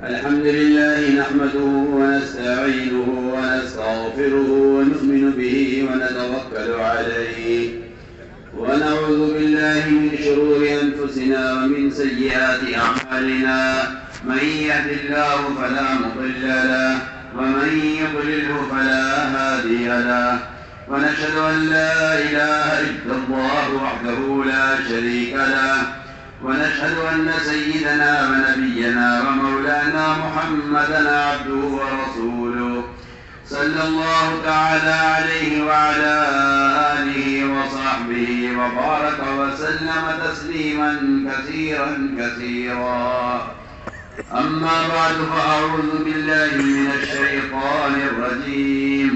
الحمد لله نحمده ونستعينه ونستغفره ونؤمن به ونتوكل عليه ونعوذ بالله من شرور أنفسنا ومن سيئات أعمالنا من يهد الله فلا مضل له ومن يضلله فلا هادي له ونشهد أن لا إله إلا الله وحده لا شريك له ونشهد أن سيدنا ونبينا ومولانا محمدًا عبده ورسوله صلى الله تعالى عليه وعلى آله وصحبه وبارك وسلم تسليمًا كثيرًا كثيرًا. أما بعد فأعوذ بالله من الشيطان الرجيم.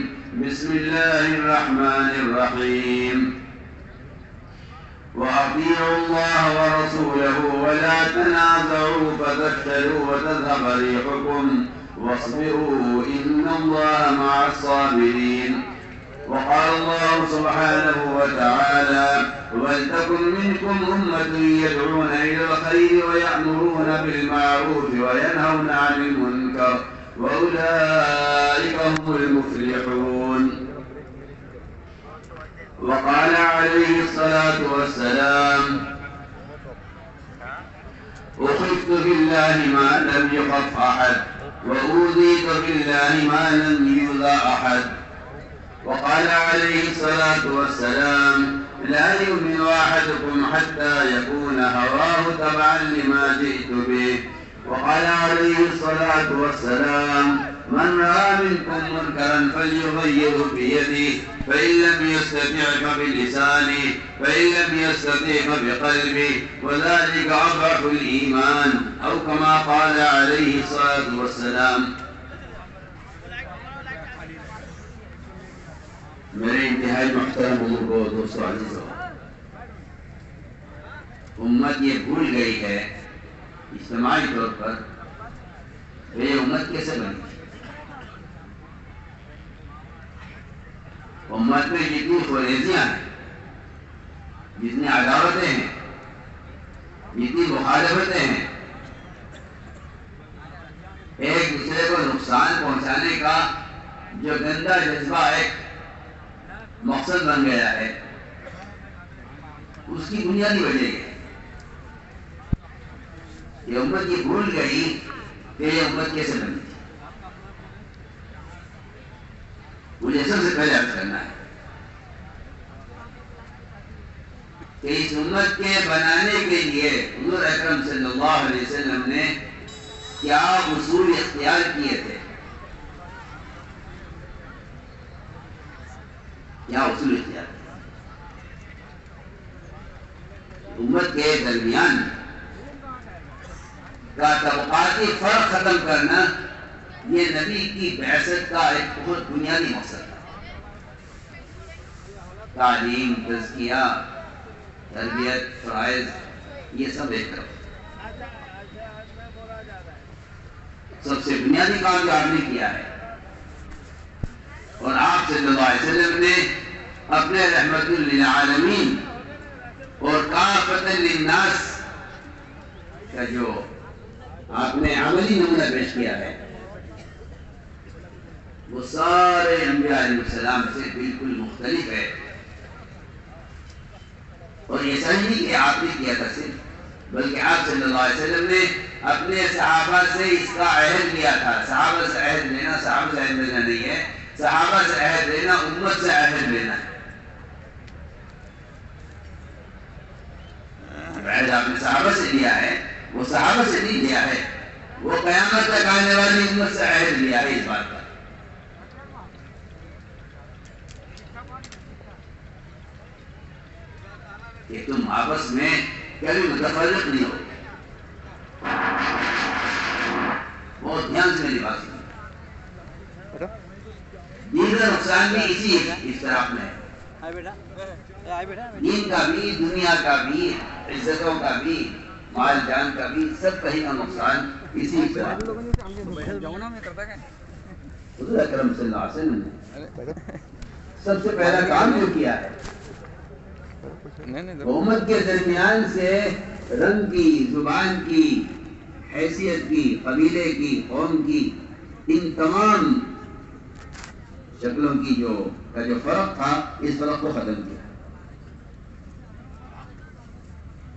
بسم الله الرحمن الرحيم. وأطيعوا الله ورسوله ولا تنازعوا فتفشلوا وتذهب ريحكم واصبروا إن الله مع الصابرين. وقال الله سبحانه وتعالى: ولتكن منكم أمة يدعون إلى الخير ويأمرون بالمعروف وينهون عن المنكر وأولئك هم المفلحون. وقال عليه الصلاة والسلام: أخفت في الله ما لم يخف أحد وأوذيت في الله ما لم يؤذى أحد. وقال عليه الصلاة والسلام: لا يؤمن أحدكم حتى يكون هواه تبعا لما جئت به. وقال عليه الصلاة والسلام: من رأى منكم منكرا فليغيره بيده فإن لم يستطع فبلسانه فإن لم يستطع فبقلبه وذلك أضعف الإيمان أو كما قال عليه الصلاة والسلام. میرے انتہائی محترم بزرگوں، دوستوں، عزیزوں، امت یہ بھول گئی ہے اجتماعی طور پر یہ امت کیسے بنی. امت میں جتنی خلیزیاں ہیں، جتنی عداوتیں ہیں، جتنی مخالفتیں ہیں، ایک دوسرے کو نقصان پہنچانے کا جو گندا جذبہ ایک مقصد بن گیا ہے، اس کی بنیادی وجہ یہ امت یہ بھول گئی کہ یہ امت کیسے بنی. مجھے سب سے پہلے عرض کرنا ہے کہ اس امت کے بنانے کے لیے حضور اکرم صلی اللہ علیہ وسلم نے کیا اصول اختیار کیے تھے. کیا اصول اختیار کیے امت کے درمیان کا طبقاتی فرق ختم کرنا، یہ نبی کی بعثت کا ایک بہت بنیادی مقصد تھا. تعلیم، تزکیہ، تربیت، فرائض، یہ سب ایک طرف. سب سے بنیادی کام جو آپ نے کیا ہے، اور آپ صلی اللہ علیہ وسلم نے اپنے رحمت للعالمین اور کافۃ للناس کا جو آپ نے عملی نمونہ پیش کیا ہے، وہ سارے انبیاء علیہ السلام سے بالکل مختلف ہے. اور یہ صحیح نہیں کہ آپ نے کیا تھا صرف، بلکہ آپ صلی اللہ علیہ وسلم نے اپنے صحابہ سے اس کا عہد لیا تھا. صحابہ سے عہد لینا صحابہ سے عہد لینا نہیں ہے، صحابہ سے عہد لینا امت سے عہد لینا ہے. عہد آپ نے صحابہ سے لیا ہے، وہ صحابہ سے نہیں لیا ہے، وہ قیامت تک آنے والی امت سے عہد لیا ہے اس بات کا. کہ تم آپس میں کبھی متفرق نہیں ہو. بہت دھیان سے میری بات سنو. دین کا نقصان بھی اسی افتراق میں ہے. دین کا بھی، دنیا کا بھی، عزتوں کا بھی، مال جان کا بھی، سب کہیں کا نقصان اسی افتراق میں. حضور اکرم صلی اللہ علیہ وسلم نے سب سے پہلا کام جو کیا ہے، امت کے درمیان سے رنگ کی، زبان کی، حیثیت کی، قبیلے کی، قوم کی، ان تمام شکلوں کی جو فرق تھا، اس فرق کو ختم کیا.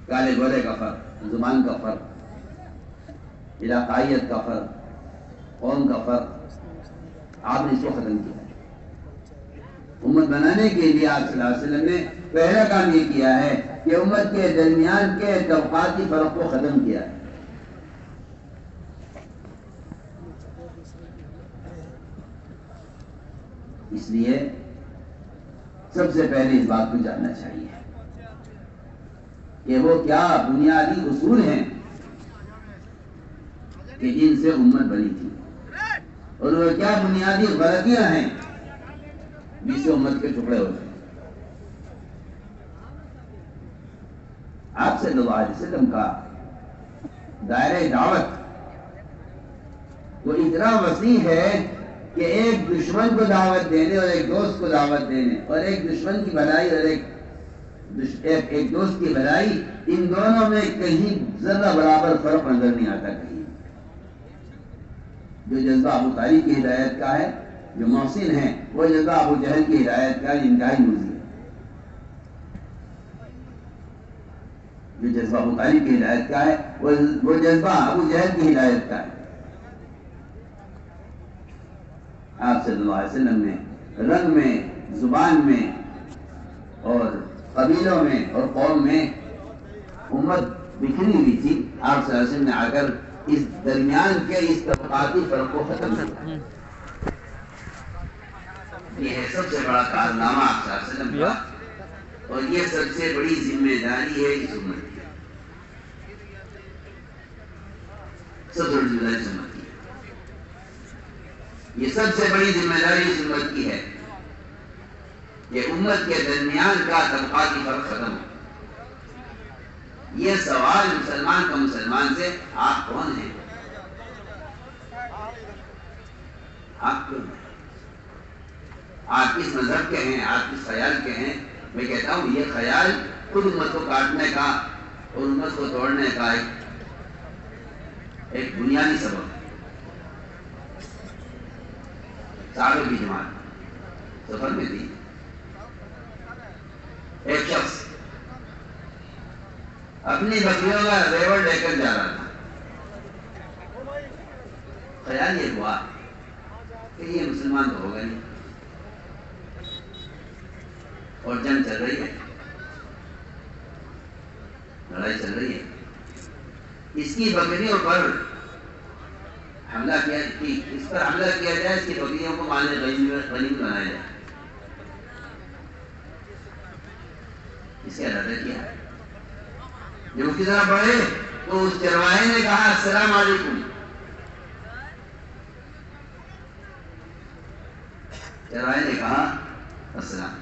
کالے گورے کا فرق، زبان کا فرق، علاقائیت کا فرق، قوم کا فرق، آپ نے اس کو ختم کیا. امت بنانے کے لیے آپ صلی اللہ علیہ وسلم نے پہلا کام یہ کیا ہے کہ امت کے درمیان کے طبقاتی فرق کو ختم کیا ہے. اس لیے سب سے پہلے اس بات کو جاننا چاہیے کہ وہ کیا بنیادی اصول ہیں کہ جن سے امت بنی تھی، اور وہ کیا بنیادی غلطیاں ہیں جس سے امت کے ٹکڑے ہوتے ہیں. آپ صلی اللہ علیہ وسلم کا دائرہ دعوت وہ اتنا وسیع ہے کہ ایک دشمن کو دعوت دینے اور ایک دوست کو دعوت دینے، اور ایک دشمن کی بھلائی اور ایک دوست کی بھلائی، ان دونوں میں کہیں ذرہ برابر فرق نظر نہیں آتا. کہیں جو جذبہ ابو طالب کی ہدایت کا ہے، جو محسن ہے، وہ جذبہ ابو جہل کی ہدایت کا انتہائی موزی ہے. جو جذبہ ابو طالب کی ہدایت کا ہے، وہ جذبہ ابو جہل کی ہدایت کا ہے. آپ صلی اللہ علیہ وسلم نے رنگ میں، زبان میں اور قبیلوں میں اور قوم میں امت بکھری ہوئی تھی. آپ صلی اللہ علیہ وسلم نے آ کر اس درمیان کے اس طبقاتی فرق کو ختم کیا. یہ ہے سب سے بڑا کارنامہ آپ صلی اللہ علیہ وسلم کا، اور یہ سب سے بڑی ذمہ داری ہے اس امت کی. سب سے بڑی ذمہ داری اس امت کی، یہ سب سے بڑی ذمہ داری اس امت کی ہے کہ امت کے درمیان کا طبقاتی فرق ختم ہو. یہ سوال مسلمان کا مسلمان سے، آپ کون ہیں؟ آپ کون ہیں؟ آپ کس مذہب کے ہیں؟ آپ کس خیال کے ہیں؟ میں کہتا ہوں یہ خیال خود امت کو کاٹنے کا اور امت کو توڑنے کا ایک بنیادی سبب ہے. صحابہ کی جماعت سفر میں تھی. ایک شخص اپنی بکریوں کا ریوڑ لے کر جا رہا تھا. خیال یہ ہوا کہ یہ مسلمان تو ہوگا نہیں، اور جنگ چل رہی ہے، لڑائی چل رہی ہے. اس کی بکریوں پر حملہ کیا، اس پر حملہ کیا جائے، اس کی بکریوں کو مال غنیمت بنایا جائے. اس کا ارادہ کیا. جب اس کی طرح بڑھے تو اس چرواہے نے کہا السلام علیکم. چرواہے نے کہا السلام.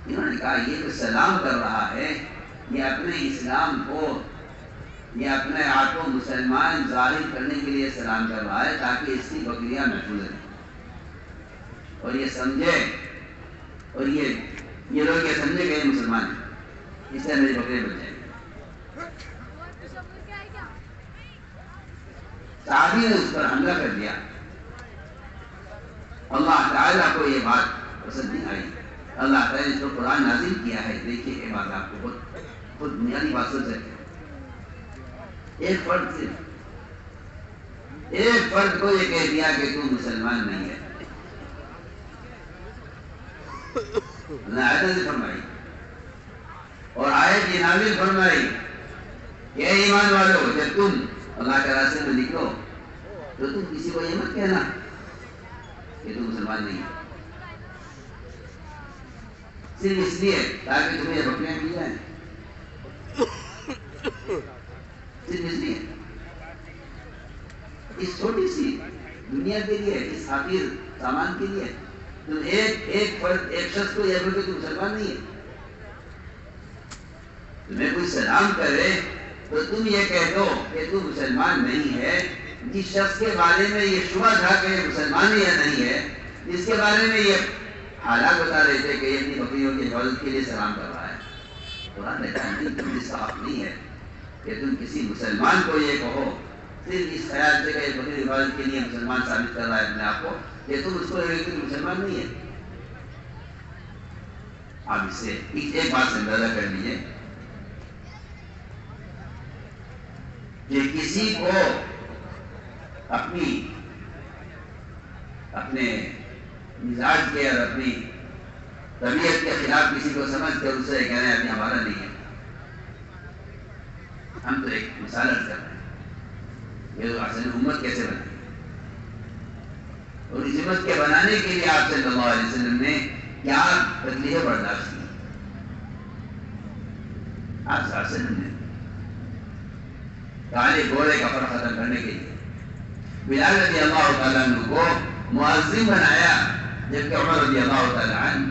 انہوں نے کہا یہ تو سلام کر رہا ہے، یہ اپنے اسلام کو، یہ اپنے آپ کو مسلمان ظاہر کرنے کے لیے سلام کر رہا ہے تاکہ اس کی بکریاں محفوظ رہیں اور یہ سمجھے، اور یہ لوگ یہ سمجھے کہ یہ مسلمان ہیں، اس سے میری بکریاں بچ جائیں گی. صحابی نے اس پر حملہ کر دیا. اللہ تعالیٰ کو یہ بات پسند نہیں آئی. اللہ تعالیٰ نے اس کو قرآن نازل کیا ہے. دیکھیے یہ بات آپ کو خود بنیادی بات سوچ سکتے. ایک فرد کو یہ کہہ دیا کہ تو مسلمان نہیں ہے. آیت فرمائی اور آیت نازل فرمائی کہ اے ایمان والو، جب تم اللہ کے راستے میں نکلو تو تم کسی کو یہ مت کہنا کہ تم مسلمان نہیں ہے، صرف اس لیے تاکہ تمہیں یہ بکریاں مل جائیں. صرف اس لیے، اس چھوٹی سی دنیا کے لیے، اس حقیر سامان کے لیے تم ایک شخص کو یہ بولو کہ تم مسلمان نہیں ہے. تمہیں کوئی سلام کرے تو تم یہ کہہ دو کہ تم مسلمان نہیں ہے. جس شخص کے بارے میں یہ شبہ تھا کہ یہ مسلمان یا نہیں ہے، جس کے بارے میں یہ حالات بتا رہے تھے کہ یہ اپنی بکریوں کی حفاظت کے لیے سلام کر رہا ہے، قرآن نے کہا تم صاف نہیں ہے. کہ تم کسی مسلمان کو یہ کہو صرف اس خیال سے کہ یہ بکری عبادت کے لیے مسلمان ثابت کر رہا ہے اپنے آپ کو، کہ تم اس کو مسلمان نہیں ہے. آپ اس سے ایک بات سے اندازہ کر لیجیے کہ کسی کو اپنے مزاج کے اور اپنی طبیعت کے خلاف کسی کو سمجھ کر اسے کہنا ہے ابھی ہمارا نہیں ہے. ہم تو ایک مثال عرض کر رہے ہیں یہ اصل امت کیسے بنے، اور اس امت کے بنانے کے لیے آپ صلی اللہ علیہ وسلم نے کیا تکلیفیں برداشت کی. آپ صلی اللہ علیہ وسلم نے کالے گورے کا فرق ختم کرنے کے لیے بلال رضی اللہ تعالیٰ عنہ کو مؤذن بنایا، جبکہ عمر رضی اللہ تعالیٰ عنہ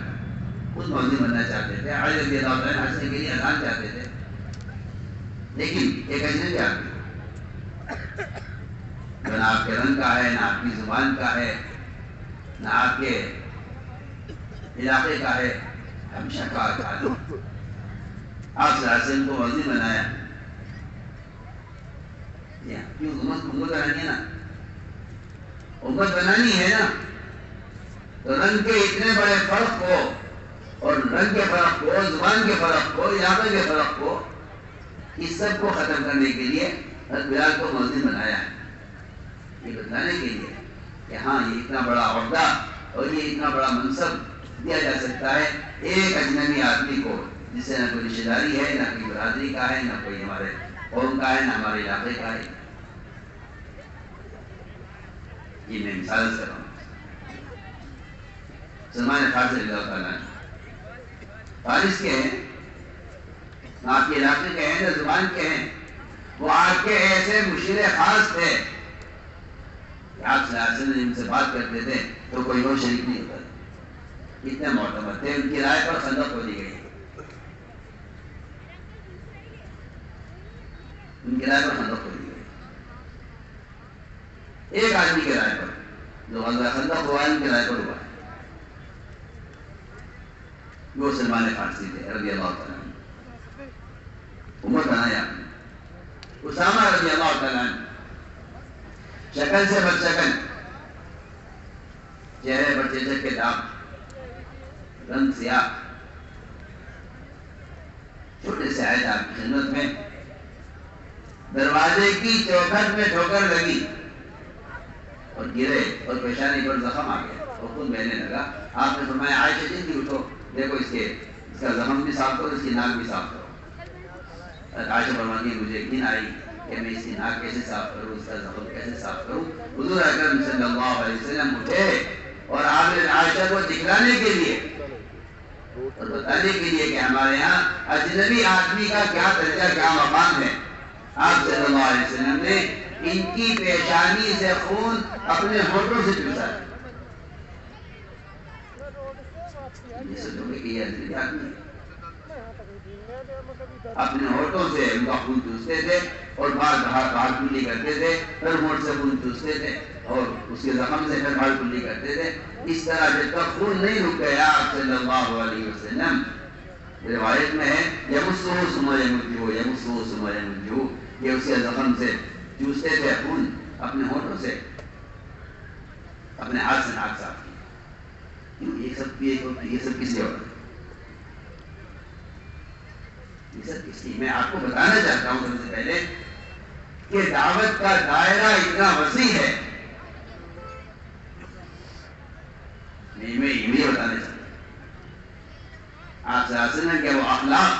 خود مؤذن بننا چاہتے تھے، علی رضی اللہ تعالیٰ عنہ حج کے لیے اذان چاہتے تھے. لیکن ایک اجنبی آدمی جو نہ آپ کے رنگ کا ہے، نہ آپ کی زبان کا ہے، نہ آپ کے علاقے کا ہے، ہمیشہ کار کھا لو. آپ صلی اللہ علیہ وسلم کو مؤذن بنایا. کیوں؟ امت بنانی ہے نا، امت بنانی ہے نا. تو رنگ کے اتنے بڑے فرق کو، اور رنگ کے فرق کو، زبان کے فرق کو، علاقے کے فرق کو، اس سب کو ختم کرنے کے لیے حضرت بلال کو مؤذن بنایا ہے، یہ بتانے کے لیے کہ ہاں یہ اتنا بڑا عہدہ اور یہ اتنا بڑا منصب دیا جا سکتا ہے ایک اجنبی آدمی کو، جس سے نہ کوئی رشتہ داری ہے، نہ کوئی برادری کا ہے، نہ کوئی ہمارے قوم کا ہے، نہ ہمارے علاقے کا ہے. یہ میں مثال کر رہا ہوں. سلمان فارسی رضی اللہ تعالیٰ فارس کے ہیں، نہ آپ کے علاقے کے ہیں، نہ زبان کے ہیں. وہ آپ کے ایسے مشیر خاص تھے کہ آپ صلی اللہ علیہ وسلم ان سے بات کرتے تھے تو کوئی اور شریک نہیں ہوتا. اتنے معتبر تھے، ان کی رائے پر خندق کھودی گئی. ان کی رائے پر خندق کھودی گئی. ایک آدمی کی رائے پر جو غزوہ خندق ہوا ان کی رائے پر ہوا ہے، وہ سلمان فارسی تھے رضی اللہ تعالیٰ عنہ. امت بنایا. اسامہ رضی اللہ تعالیٰ عنہ شکل سے بد شکل، چہرے پر چیچک کے داغ، رنگ سیاہ، چھوٹے سے آئے تھے آپ کی خدمت میں. دروازے کی چوکھٹ میں ٹھوکر لگی اور گرے اور پیشانی پر زخم آ گیا اور خود بہنے لگا. آپ نے فرمایا عائشہ جلدی اٹھو، دیکھو اس کا زخم بھی صاف کرو، اس کی ناک بھی صاف کرو. عائشہ فرماتی ہے مجھے یقین آئی کہ میں اس کی ناک کیسے صاف کروں، اس کا زخم کیسے صاف کروں. حضور اکرم صلی اللہ علیہ وسلم اٹھے اور آپ نے عائشہ کو دکھلانے کے لیے اور بتانے کے لیے کہ ہمارے یہاں اجنبی آدمی کا کیا درجہ، کیا مقام ہے، آپ صلی اللہ علیہ وسلم نے ان کی پیشانی سے خون اپنے ہونٹوں سے چوسا. اپنے ہونٹوں سے ان کا خون چوستے تھے اور بال کلی کرتے تھے، پھر ہونٹ سے خون چوستے تھے اور اس کے زخم سے پھر بال کلی کرتے تھے. اس طرح جب تک خون نہیں رک گیا آپ صلی اللہ علیہ وسلم، روایت میں ہے یمسہ ثم یمجہ، یمسہ ثم یمجہ، یہ اس کے زخم سے چوستے تھے خون اپنے ہونٹوں سے، اپنے ہاتھ سے ناک صاف کی. یہ سب کس لیے ہوتا ہے؟ یہ سب کس لیے؟ میں آپ کو بتانا چاہتا ہوں سب سے پہلے کہ دعوت کا دائرہ اتنا وسیع ہے. میں یہ بتانا چاہتا ہوں آپ صلی اللہ علیہ وسلم کے وہ اخلاق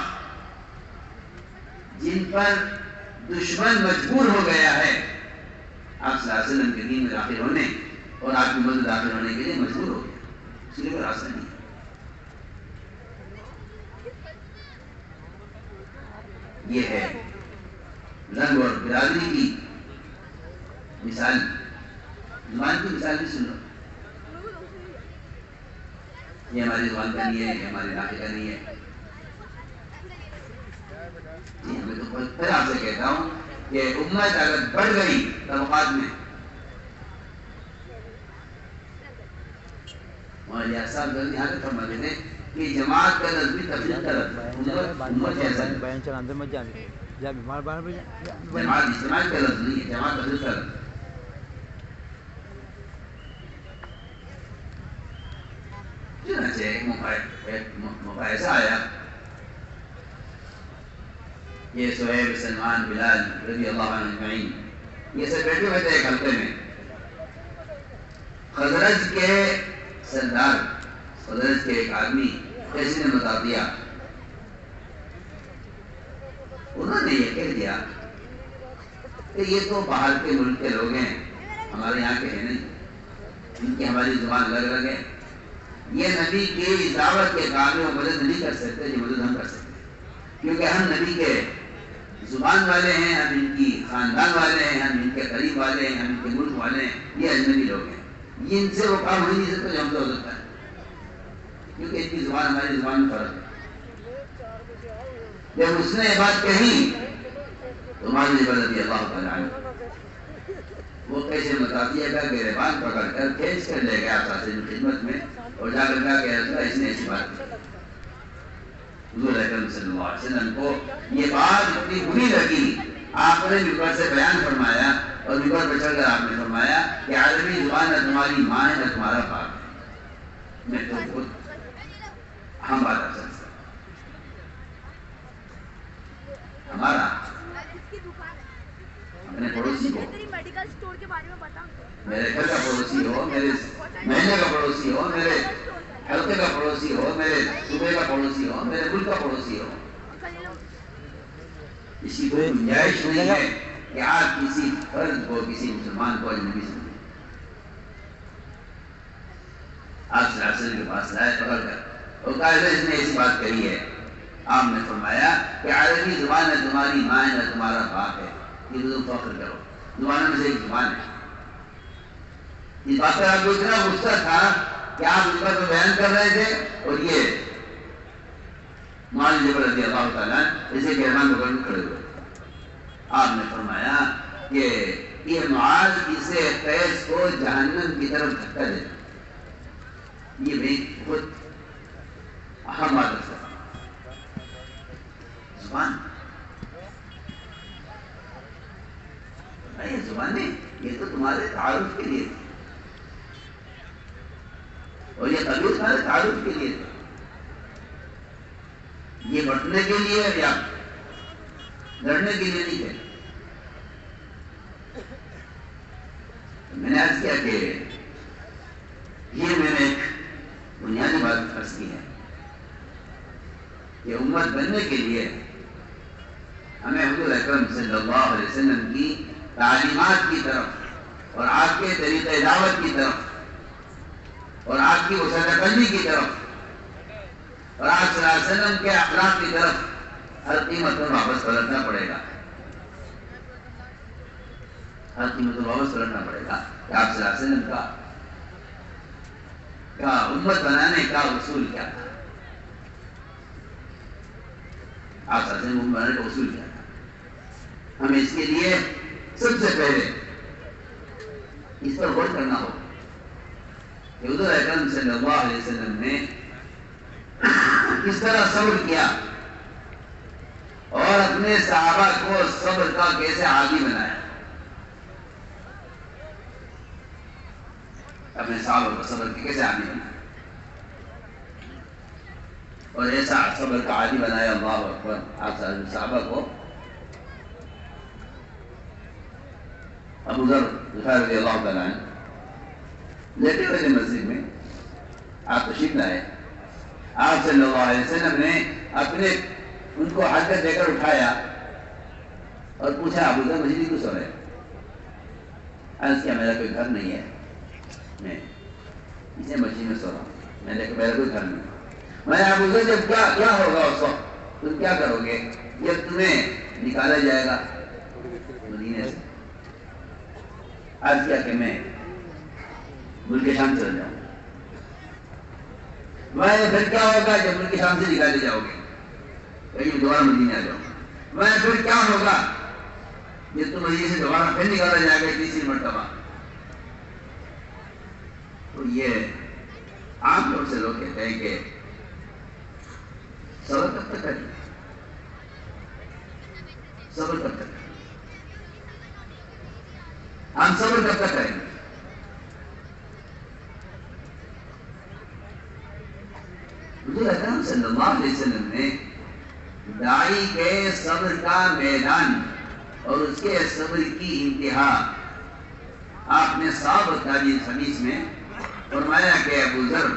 جن پر دشمن مجبور ہو گیا ہے، آپ صلی اللہ علیہ وسلم کے دین میں داخل ہونے اور آپ کی مدد داخل ہونے کے لیے مجبور ہو گیا. اس کے لیے کوئی راستہ نہیں. یہ ہے رنگ اور برادری کی مثال. زبان کی مثال بھی سن لو. یہ ہماری زبان کا نہیں ہے، یہ ہمارے علاقے کا نہیں ہے. میں تو پھر آپ سے کہتا ہوں کہ امت اگر بڑھ گئی طبقات میں، مولانا صاحب جلدی یہاں تک فرما دیتے کہ جماعت کا نظمی تفریق کا رکھتا ہے. امت کیسا ہے؟ جماعت اجتماع کا لفظ نہیں ہے، جماعت تفریق کا لفظ ہے۔ چنانچہ ایک مباحثہ آیا، یہ صہیب، سلمان، بلال رضی اللہ عنہ اجمعین یہ سب بیٹھے ہوئے تھے ایک حلقے میں۔ خزرج کے سردار، خزرج کے ایک آدمی کسی نے بتا دیا، انہوں نے یہ کہہ دیا کہ یہ تو باہر کے ملک کے لوگ ہیں، ہمارے یہاں کے ہیں نہیں، ان کی ہماری زبان الگ الگ ہے، یہ نبی کی دعوت کے کام میں مدد نہیں کر سکتے، یہ مدد ہم کر سکتے ہیں، کیونکہ ہم نبی کے زبان والے ہیں، ہم ان کی خاندان والے ہیں، ہم ان کے قریب والے ہیں، ہم ان کے ملک والے ہیں، یہ اجنبی لوگ ہیں، یہ ان سے وہ کام ہو نہیں سکتا جو ہم سے ہو سکتا ہے، کیونکہ ان کی زبان ہماری زبان میں فرق ہے۔ جب اس نے یہ بات کہی تو معاذ جبل رضی اللہ تعالیٰ عنہ وہ کیسے متعدیہ کا گریبان پکڑ کر کھینچ کر لے گیا آپ کی خدمت میں، اور جا کر کہا کہ رسول اس نے ایسی بات کی۔ حضور اکرم صلی اللہ علیہ وسلم کو یہ بات اتنی بری لگی، آپ نے ممبر سے بیان فرمایا اور ممبر پر چڑھ کر آپ نے فرمایا کہ عربی زبان نہ تمہاری ماں ہے نہ تمہارا باپ ہے، میں تو خود ہم بات کر سکتا ہمارا اپنے پڑوسی کو، میرے گھر کا پڑوسی ہو، میرے مہینے کا پڑوسی ہو، میرے حلقے کا پڑوسی ہو، میرے صوبے کا پڑوسی ہو، میرے ملک کا پڑوسی ہو، اسی کو گنجائش نہیں ہے کہ آپ کسی فرد کو، کسی مسلمان کو اجنبی سمجھیں۔ آپ صلی اللہ علیہ وسلم کے پاس لائے پکڑ کر اور کہا اس نے ایسی بات کہی ہے، آپ نے فرمایا کہ عربی زبان نہ تمہاری ماں ہے نہ تمہارا باپ ہے، یہ تم فخر کرو، زبانوں میں سے ایک زبان ہے۔ اس بات پر آپ کو اتنا غصہ تھا کہ آپ اس پر بیان کر رہے تھے اور یہ معاذ جبل رضی اللہ تعالیٰ اسے گریبان پکڑ کر کھڑے ہوئے۔ آپ نے فرمایا کہ یہ معاذ اسے قیس کو جہنم کی طرف دھکا دے، یہ بھی خود اہم بات ہے۔ زبان یہ زبانیں یہ تو تمہارے تعارف کے لیے تھی، اور یہ قبیل تمہارے تعارف کے لیے تھے، یہ بٹنے کے لیے یا لڑنے کے لیے نہیں تھے۔ میں نے عرض کیا کہ یہ میں نے ایک بنیادی بات عرض کی ہے کہ امت بننے کے لیے ہمیں حضور اکرم صلی اللہ علیہ وسلم کی تعلیمات کی طرف اور آپ کے طریقہ دعوت کی طرف اور آپ کی وسعت قلبی کی طرف اور آپ صلی اللہ علیہ وسلم کے اخلاق کی طرف ہر قیمت پر واپس پلٹنا پڑے گا، ہر قیمت پر واپس پلٹنا پڑے گا کہ آپ صلی اللہ علیہ وسلم کا امت بنانے کا اصول کیا تھا، آپ صلی اللہ علیہ وسلم امت بنانے کا اصول کیا تھا۔ ہمیں اس کے لیے سب سے پہلے اس پر غور کرنا ہوگا کہ حضور اکرم صلی اللہ علیہ وسلم نے کس طرح صبر کیا اور اپنے صحابہ کو صبر کا کیسے عادی بنایا، اپنے صحابہ کو صبر کے کیسے عادی بنایا اور ایسا صبر کا عادی بنایا۔ اللہ اکبر۔ آپ صحابہ کو ابو ذر غفاری رضی اللہ تعالیٰ عنہ لیٹے ہوئے مسجد میں آپ تشریف لائے، آپ صلی اللہ علیہ وسلم نے اپنے ان کو حرکت دے کر اٹھایا اور پوچھا ابو ذر مسجد کیوں سو رہے؟ عرض کیا میرا کوئی گھر نہیں ہے، میں اسے مسجد میں سو رہا ہوں، میں نے کہا میرا کوئی گھر نہیں ہے۔ میں ابو ذر جب کیا ہوگا اس وقت تم کیا کرو گے جب تمہیں نکالا جائے گا مدینے سے؟ عرض کیا کہ میں ملک شام چل جاؤں۔ میں پھر کیا ہوگا جب ملک شام سے نکالے جاؤ گے، کہیں دوبارہ مدینے آ جاؤ؟ میں پھر کیا ہوگا جب تم مدینے سے دوبارہ پھر نکالا جائے گا تیسری مرتبہ؟ تو یہ عام طور سے لوگ کہتے ہیں کہ صبر کب تک کریں، صبر کب تک؟ ہم صبر کب تک کریں گے؟ حضور اکرم صلی اللہ علیہ وسلم نے داعی کے صبر کا میدان اور اس کے صبر کی انتہا آپ نے صاحب تاریخ حدیث میں فرمایا کہ ابو ذر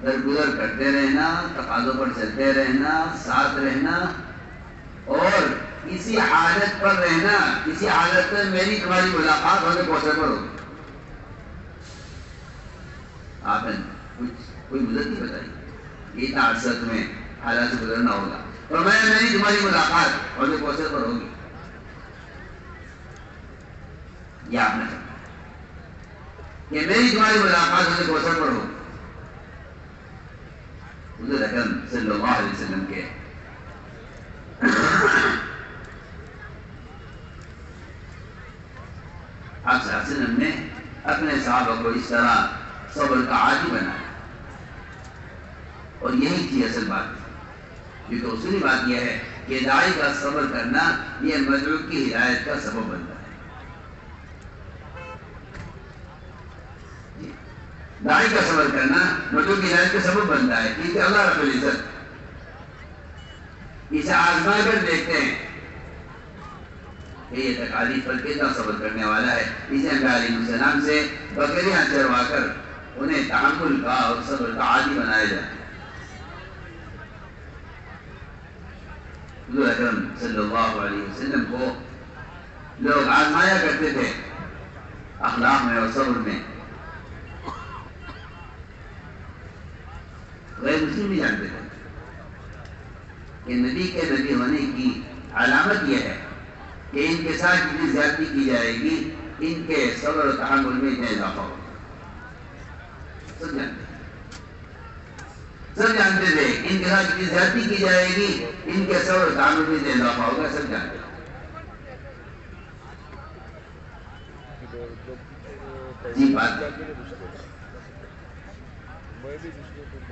درگزر کرتے رہنا، تقاضوں پر چلتے رہنا، ساتھ رہنا اور اسی حالت پر رہنا، اسی حالت میں میری تمہاری ملاقات ہونے پہنچے پر ہوگی۔ آپ نے کوئی مدد نہیں بتائی، یہ تعصب میں حالات سے گزرنا ہوگا، فرمایا میری تمہاری ملاقات ہونے پہنچے پر ہوگی۔ یہ آپ نے کہ میری تمہاری ملاقات ہونے پہنچے پر ہوگی۔ حضور اکرم صلی اللہ علیہ وسلم کے آپ صلی اللہ علیہ وسلم نے اپنے صحابہ کو اس طرح صبر کا عادی بنایا، اور یہی تھی اصل بات۔ یہ تو اصولی بات یہ ہے کہ داعی کا صبر کرنا یہ مدعو کی ہدایت کا سبب بنتا ہے۔ داعی کا صبر کرنا مدعو کی ہدایت کا سبب بنتا ہے، کیونکہ اللہ رب العزت اسے آزما کر دیکھتے ہیں کہ یہ تکالیف پر کتنا صبر کرنے والا ہے۔ اسے انبیاء علیہ السلام سے بکریاں چروا کر انہیں تحمل کا اور صبر کا عادی بنایا جائے۔ حضور اکرم صلی اللہ علیہ وسلم کو لوگ آزمایا کرتے تھے اخلاق میں اور صبر میں۔ غیر مسلم بھی جانتے تھے کہ نبی کے نبی ہونے کی علامت یہ ہے کہ ان کے ساتھ جتنی زیادتی کی جائے گی ان کے صبر و تحمل میں اتنا اضافہ ہوگا۔ سب جانتے تھے ان کے ساتھ جتنی زیادتی کی جائے گی ان کے صبر و تحمل میں اتنا اضافہ ہوگا، سب جانتے تھے۔ جی بات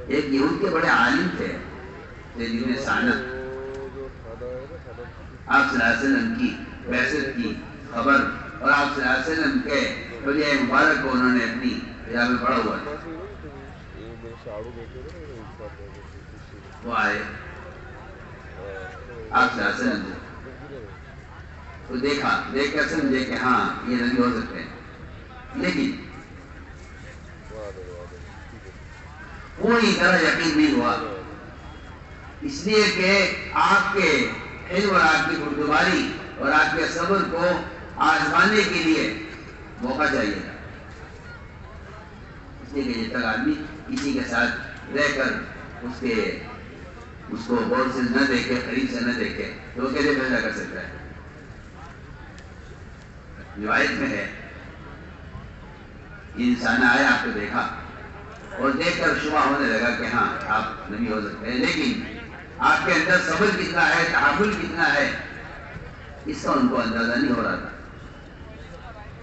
ایک یہود کے بڑے عالم تھے جن میں سانت آپ صلی اللہ علیہ وسلم کی بعثت کی خبر اور آپ صلی اللہ علیہ وسلم کے وجہ مبارک کو انہوں نے اپنی کتاب میں پڑھا ہوا تھا۔ وہ آئے آپ صلی اللہ علیہ وسلم تو دیکھا، دیکھ کر سمجھے کہ ہاں یہ نبی ہو سکتے ہیں، لیکن پوری طرح یقین نہیں ہوا، اس لیے کہ آپ کے علم اور آپ کی بردباری اور آپ کے صبر کو آزمانے کے لیے موقع چاہیے تھا۔ اس لیے کہ جب تک آدمی کسی کے ساتھ رہ کر اس کو غور سے نہ دیکھے، قریب سے نہ دیکھے تو وہ کیسے فیصلہ کر سکتا ہے؟ روایت میں ہے انسان آیا، آپ کو دیکھا اور دیکھ کر شبہ ہونے لگا کہ ہاں آپ نبی ہو سکتے ہیں، لیکن آپ کے اندر صبر کتنا ہے، تحمل کتنا ہے، اس کا ان کو اندازہ نہیں ہو رہا تھا،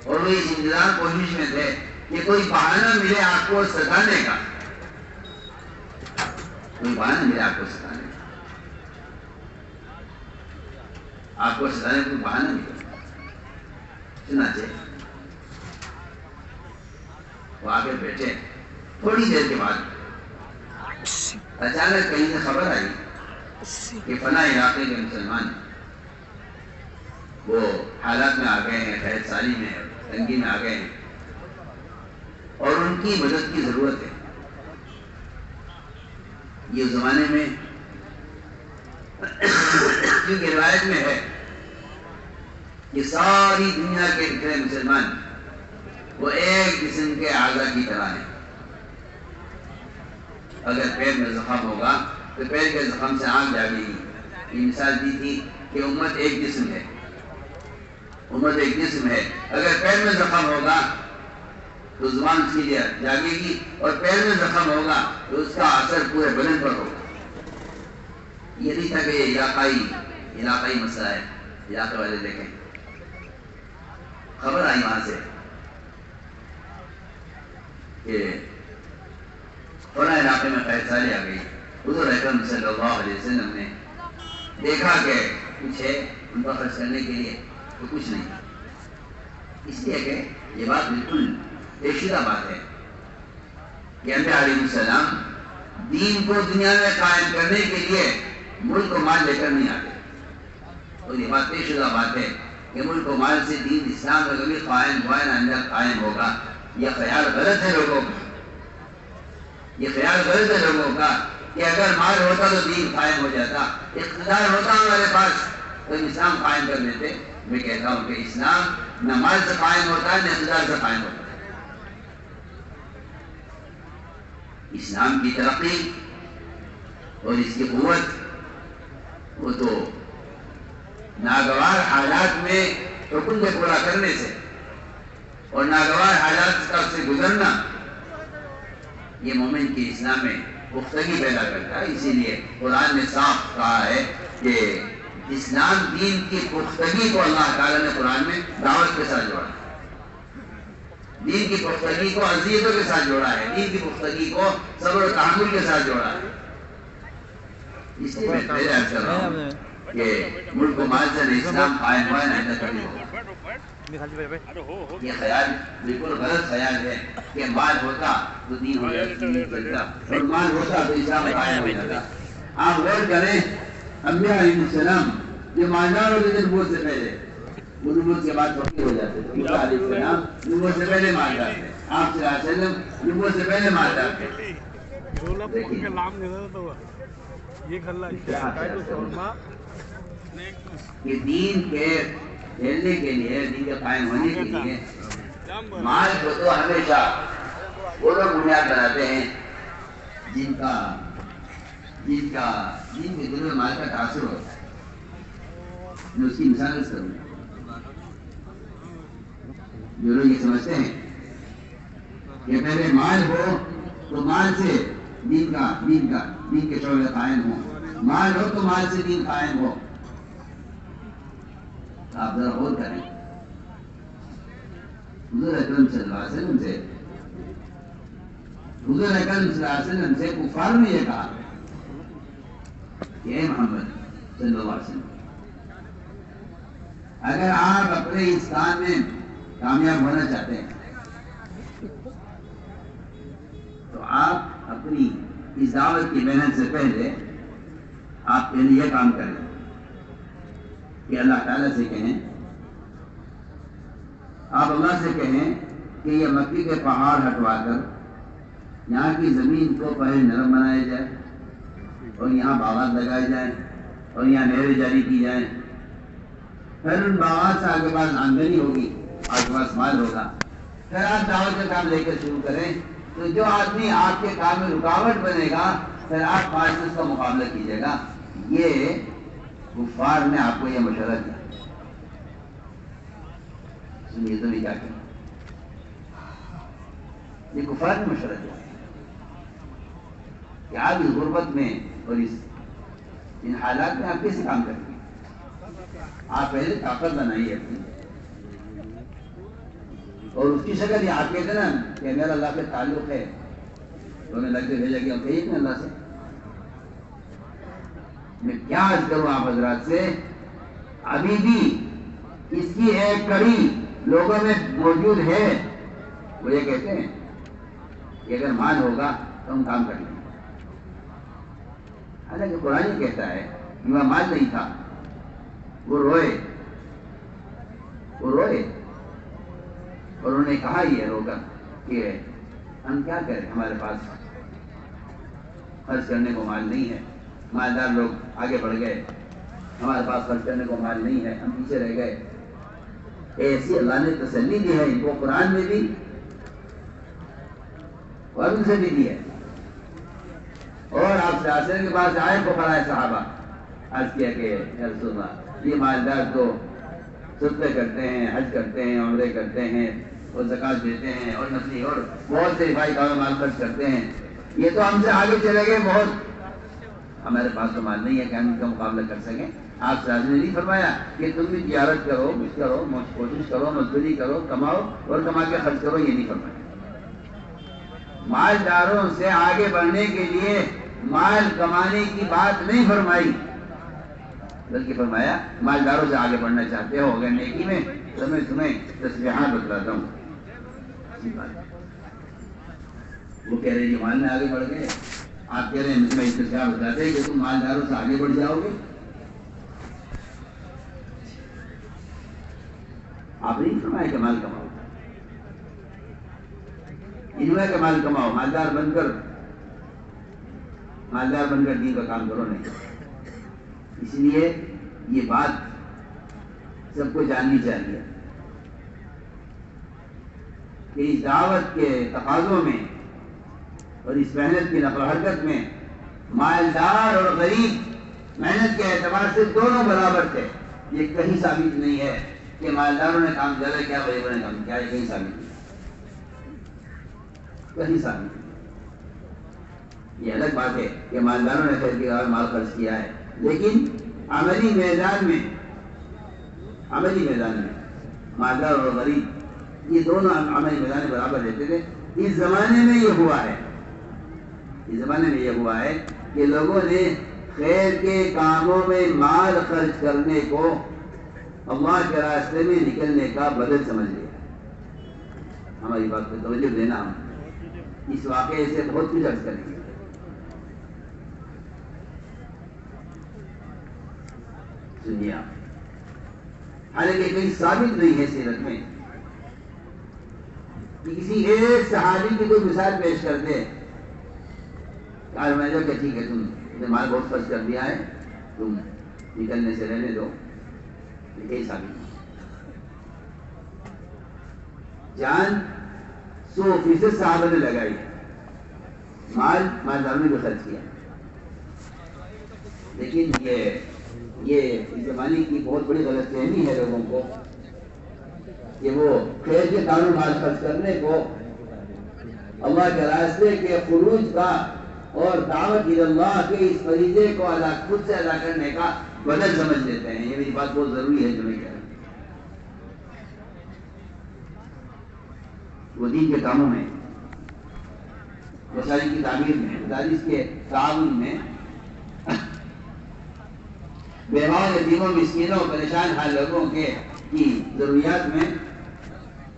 اور وہ اس انتظار کوشش میں تھے کہ کوئی بہانہ ملے آپ کو ستانے کا، کوئی بہانہ ملے آپ کو ستانے کا، آپ کو ستانے کا کوئی بہانہ ملے۔ چنانچہ وہ آگے بیٹھے، تھوڑی دیر کے بعد اچانک کہیں سے خبر آئی کہ فلاں علاقے کے مسلمان وہ حالات میں آ گئے ہیں، قحط سالی میں تنگی میں آ گئے ہیں اور ان کی مدد کی ضرورت ہے۔ یہ زمانے میں کیونکہ روایت میں ہے کہ ساری دنیا کے بکھرے مسلمان وہ ایک قسم کے اعضاء کی طرح ہیں۔ اگر پیر میں زخم ہوگا تو پیر کے زخم سے آنکھ جاگے گی۔ یہ مثال دی تھی کہ امت ایک جسم ہے، امت ایک جسم ہے، اگر پیر میں زخم ہوگا تو زبان اس کی جاگے گی، اور پیر میں زخم ہوگا تو اس کا اثر پورے بدن پر ہوگا۔ یہ نہیں تھا کہ یہ علاقائی مسئلہ ہے، علاقے والے دیکھیں۔ خبر آئی وہاں سے کہ فلاں علاقے میں قحط سالی آ گئی۔ حضور اکرم صلی اللہ علیہ وسلم نے دیکھا کہ پیچھے ان کو خرچ کرنے کے لیے تو کچھ نہیں. اس لیے کہ یہ بات بالکل طے شدہ بات ہے کہ انبیاء علیہ السلام دین کو دنیا میں قائم کرنے کے لیے ملک و مال لے کر نہیں آتے. اور یہ بات طے شدہ بات ہے کہ ملک و مال سے دین اسلام کا کبھی قائم ہوا نہ اندر قائم ہوگا. یہ خیال غلط ہے لوگوں کا. یہ خیال غلط ہے لوگوں کا کہ اگر مال ہوتا تو دین قائم ہو جاتا, اقتدار ہوتا ہمارے پاس تو اسلام قائم کر لیتے. میں کہتا ہوں کہ اسلام نہ مال سے قائم ہوتا ہے نہ اقتدار سے قائم ہوتا ہے. اسلام کی ترقی اور اس کی قوت وہ تو ناگوار حالات میں حکم کو پورا کرنے سے اور ناگوار حالات کا سے گزرنا یہ مومن کی اسلام میں پختگی پیدا کرتا ہے. اسی لیے قرآن نے صاف کہا ہے کہ اسلام دین کی پختگی کو اللہ تعالیٰ نے قرآن میں دعوت کے ساتھ جوڑا ہے. دین کی پختگی کو عزیزوں کے ساتھ جوڑا ہے. دین کی پختگی کو صبر و تحمل کے ساتھ جوڑا ہے. اس لیے میں پہلے عرض کر رہا ہوں کہ ملک و مال سے اسلام قائم ہوا ہے نہ کبھی ہوگا. یہ خیال بالکل غلط خیال ہے کہ مال ہوتا تو دین ہو جاتا اور مال ہوتا تو اسلام قائم ہو جاتا. آپ غور کریں, انبیاء علیہ السلام جو مالدار ہوتے تھے نبوت سے پہلے, وہ نبوت کے بعد فقیر ہو جاتے تھے. موسیٰ علیہ السلام نبوت سے پہلے مالدار تھے. آپ صلی اللہ علیہ وسلم نبوت سے پہلے مالدار تھے. کہ دین کے پھیلنے کے لیے, دین کے قائم ہونے کے لیے مال کو تو ہمیشہ وہ لوگ بنیاد بناتے ہیں جن کے دل میں مال کا تاثر ہوتا ہے. میں اس کی مثال کروں, جو لوگ یہ سمجھتے ہیں کہ پہلے مال ہو تو مال سے دین کے شعبے قائم ہو, مال ہو تو مال سے دین قائم ہو. آپ ذرا غور کریں. حضور اکرم صلی اللہ علیہ وسلم سے کفار نے یہ کہا کہ اے محمد صلی اللہ علیہ وسلم, اگر آپ اپنے اس کام میں کامیاب ہونا چاہتے ہیں تو آپ اپنی اس دعوت کی محنت سے پہلے آپ پہلے یہ کام کریں کہ اللہ تعالیٰ سے کہیں, آپ اللہ سے کہیں کہ یہ مکی کے پہاڑ ہٹوا کر یہاں کی زمین کو پہلے نرم بنایا جائے اور یہاں باغات لگائے جائیں اور یہاں نہریں جاری کی جائیں. پھر ان باغات سے آگے پاس آمدنی ہوگی, آگے پاس مال ہوگا. پھر آپ دعوت کا کام لے کر شروع کریں. تو جو آدمی آپ کے کام میں رکاوٹ بنے گا پھر آپ پانچ اس کا مقابلہ کیجیے گا. یہ کفار نے آپ کو یہ مشورہ دیا. سنیے تو نہیں کیا کہ یہ کفار نے مشورہ دیا کہ آپ اس غربت میں اور ان حالات میں آپ کیسے کام کریں گے. آپ پہلے طاقت بنائیے اپنی, اور اس کی شکل یہ آپ کہتے نا کہ میرا اللہ کے تعلق ہے تو ہمیں لگ کے بھیجا گیا, کہیے کہ اللہ سے میں کیا عرض کروں آپ حضرات سے. ابھی بھی اس کی ایک کڑی لوگوں میں موجود ہے. وہ یہ کہتے ہیں کہ اگر مال ہوگا تو ہم کام کر لیں گے. حالانکہ قرآن یہ کہتا ہے کہ وہاں مال نہیں تھا, وہ روئے اور انہوں نے کہا یہ رو کر کہ ہم کیا کریں, ہمارے پاس خرچ کرنے کو مال نہیں ہے. مالدار لوگ آگے بڑھ گئے, ہمارے پاس خرچ کرنے کو مال نہیں ہے, ہم پیچھے رہ گئے. ایسی اللہ نے تسلی دی ہے ان کو قرآن میں بھی اور ان سے بھی دی ہے. اور آپ سے کے پاس آئے فقراء صحابہ, عرض کیا کہ یا رسول اللہ یہ مالدار تو صدقے کرتے ہیں, حج کرتے ہیں, عمرے کرتے ہیں اور زکوٰۃ دیتے ہیں اور نفلی اور بہت سے رفائی کام مال خرچ کرتے ہیں. یہ تو ہم سے آگے چلے گئے بہت, ہمارے پاس تو مال نہیں ہے کہ ہم ان کا مقابلہ کر سکیں. آپ سے نے نہیں فرمایا کہ تم بھی تجارت کرو, کوشش کرو, مزدوری کرو, کماؤ اور کما کے خرچ کرو, یہ نہیں فرمایا. مالداروں سے آگے بڑھنے کے لیے مال کمانے کی بات نہیں فرمائی. بلکہ فرمایا مالداروں سے آگے بڑھنا چاہتے ہو اگر نیکی میں تو میں تمہیں تسبیحات بتلاتا ہوں. وہ کہہ رہے ہیں مال میں آگے بڑھ گئے, آپ کہہ رہے ہیں تمہیں تسبیحات بتلاتے ہیں کہ تم مالداروں سے آگے بڑھ جاؤ گے. آپ نہیں فرمایا کہ مال کماؤ, انہوں کہ مال کماؤ, مالدار بن کر دین کا کام کرو نہیں. اس لیے یہ بات سب کو جاننی چاہیے کہ اس دعوت کے تقاضوں میں اور اس محنت کی نقل و حرکت میں مالدار اور غریب محنت کے اعتبار سے دونوں برابر تھے. یہ کہیں ثابت نہیں ہے کہ مالداروں نے کام زیادہ کیا غریبوں نے کام کیا, یہ کہیں ثابت نہیں, کہیں ثابت نہیں. یہ الگ بات ہے کہ مالداروں نے خیر کی راہ میں مال خرچ کیا ہے, لیکن عملی میدان میں مالدار اور غریب یہ دونوں عملی میدان میں برابر رہتے تھے. اس زمانے میں یہ ہوا ہے کہ لوگوں نے خیر کے کاموں میں مال خرچ کرنے کو اللہ کے راستے میں نکلنے کا بدل سمجھ لیا. ہماری بات پہ توجہ دینا, ہم اس واقعے سے بہت کچھ عرض کریں گے. سنیے آپ, حالانکہ کہیں ثابت نہیں ہے سیرت میں کہ کسی ایک صحابی کی کوئی مثال پیش کرتے ہیں کہ میں جو کہ ٹھیک ہے تم نے مال بہت خرچ کر دیا ہے, تم نکلنے سے رہنے دو. یہ کہیں ثابت نہیں. جان 100% صحابہ نے لگائی, مالداروں نے بھی خرچ کیا, لیکن یہ اس زمانے کی بہت بڑی غلط فہمی ہے لوگوں کو کہ وہ خیر کے کاموں مال خرچ کرنے کو اللہ کے راستے کے خروج کا اور دعوت اللہ کے اس فریضے کو خود سے ادا کرنے کا بدل سمجھ لیتے ہیں. یہ میری بات بہت ضروری ہے جو میں کہہ رہا ہوں. وہ دین کے کاموں میں, وسائل کی تعمیر میں, مدارس کے تعاون میں, بیواؤں, یتیموں, مسکینوں, پریشان حال لوگوں کی ضروریات میں,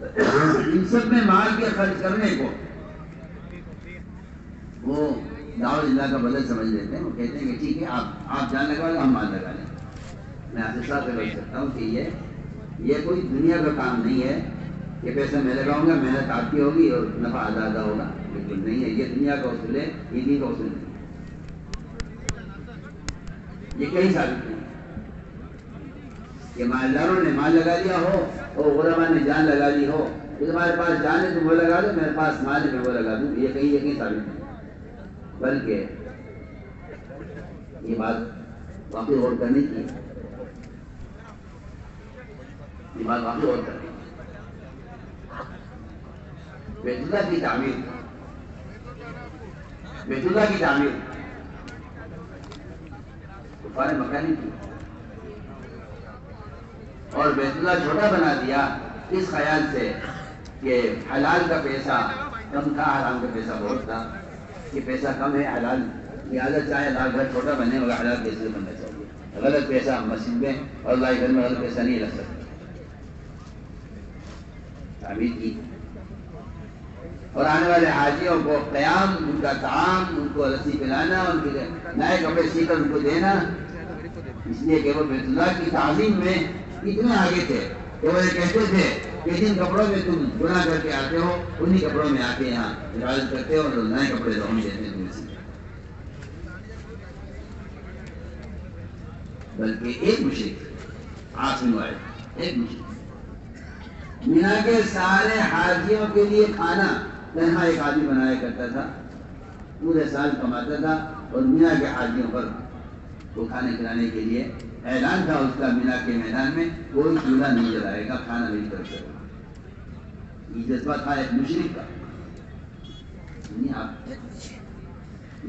ان سب میں مال کے خرچ کرنے کو وہ دعوت اللہ کا بدل سمجھ لیتے ہیں. وہ کہتے ہیں کہ ٹھیک ہے آپ جان لگا لیں, ہم مال لگا لیں. میں آپ سے صاف کہہ سکتا ہوں کہ یہ کوئی دنیا کا کام نہیں ہے کہ پیسہ میں لگاؤں گا, محنت آپ کی ہوگی اور نفع آدھا ہوگا. بالکل نہیں ہے. یہ دنیا کا اصول ہے, یہ دین کا اصول نہیں. یہ کہیں ثابت نہیں کہ مالداروں نے مال لگا لیا ہو اور غربا نے جان لگا لی ہو. کہ تمہارے پاس جان ہے تم وہ لگا دو, میرے پاس مال ہے میں وہ لگا دوں. یہ کہیں ثابت نہیں. بلکہ یہ بات واقعی غور کرنے کی, یہ بات واقعی غور کرنے کی. بیت اللہ کی تعمیر کفار مکہ نے کی, اور بیت اللہ چھوٹا بنا دیا اس خیال سے کہ حلال کا پیسہ کم تھا, حرام کا پیسہ بہت تھا. کہ پیسہ کم ہے, حلال لہٰذا چاہے لال گھر چھوٹا بنے مگر حلال پیسے بننا چاہیے. غلط پیسہ مسجد میں اور اللہ کے گھر میں غلط پیسہ نہیں رکھ سکتے. تعمیر کی, اور آنے والے حاجیوں کو قیام, ان کا طعام, ان کو رسی پلانا, ان کے نئے کپڑے سی کر ان کو دینا, اس لیے کہ وہ بیت اللہ کی تعظیم میں اتنے آگے تھے کہ وہ یہ کہتے تھے کہ جن کپڑوں میں تم گناہ کر کے آتے ہو انہی کپڑوں میں آ کے یہاں عبادت کرتے ہو, اور نئے کپڑے تو ہم دیتے ہیں تمہیں. بلکہ ایک مشرک عاصم والے, ایک مشرک مینا کے سارے حاجیوں کے لیے کھانا تنہا ایک آدمی بنایا کرتا تھا, پورے سال کماتا تھا, اور مینا کے حاجیوں پر وہ کھانے کھلانے کے لیے اعلان تھا اس کا مینا کے میدان میں کوئی چولہا نہیں جلائے گا, کھانا میری طرف سے. یہ جذبہ تھا ایک مشرک کا.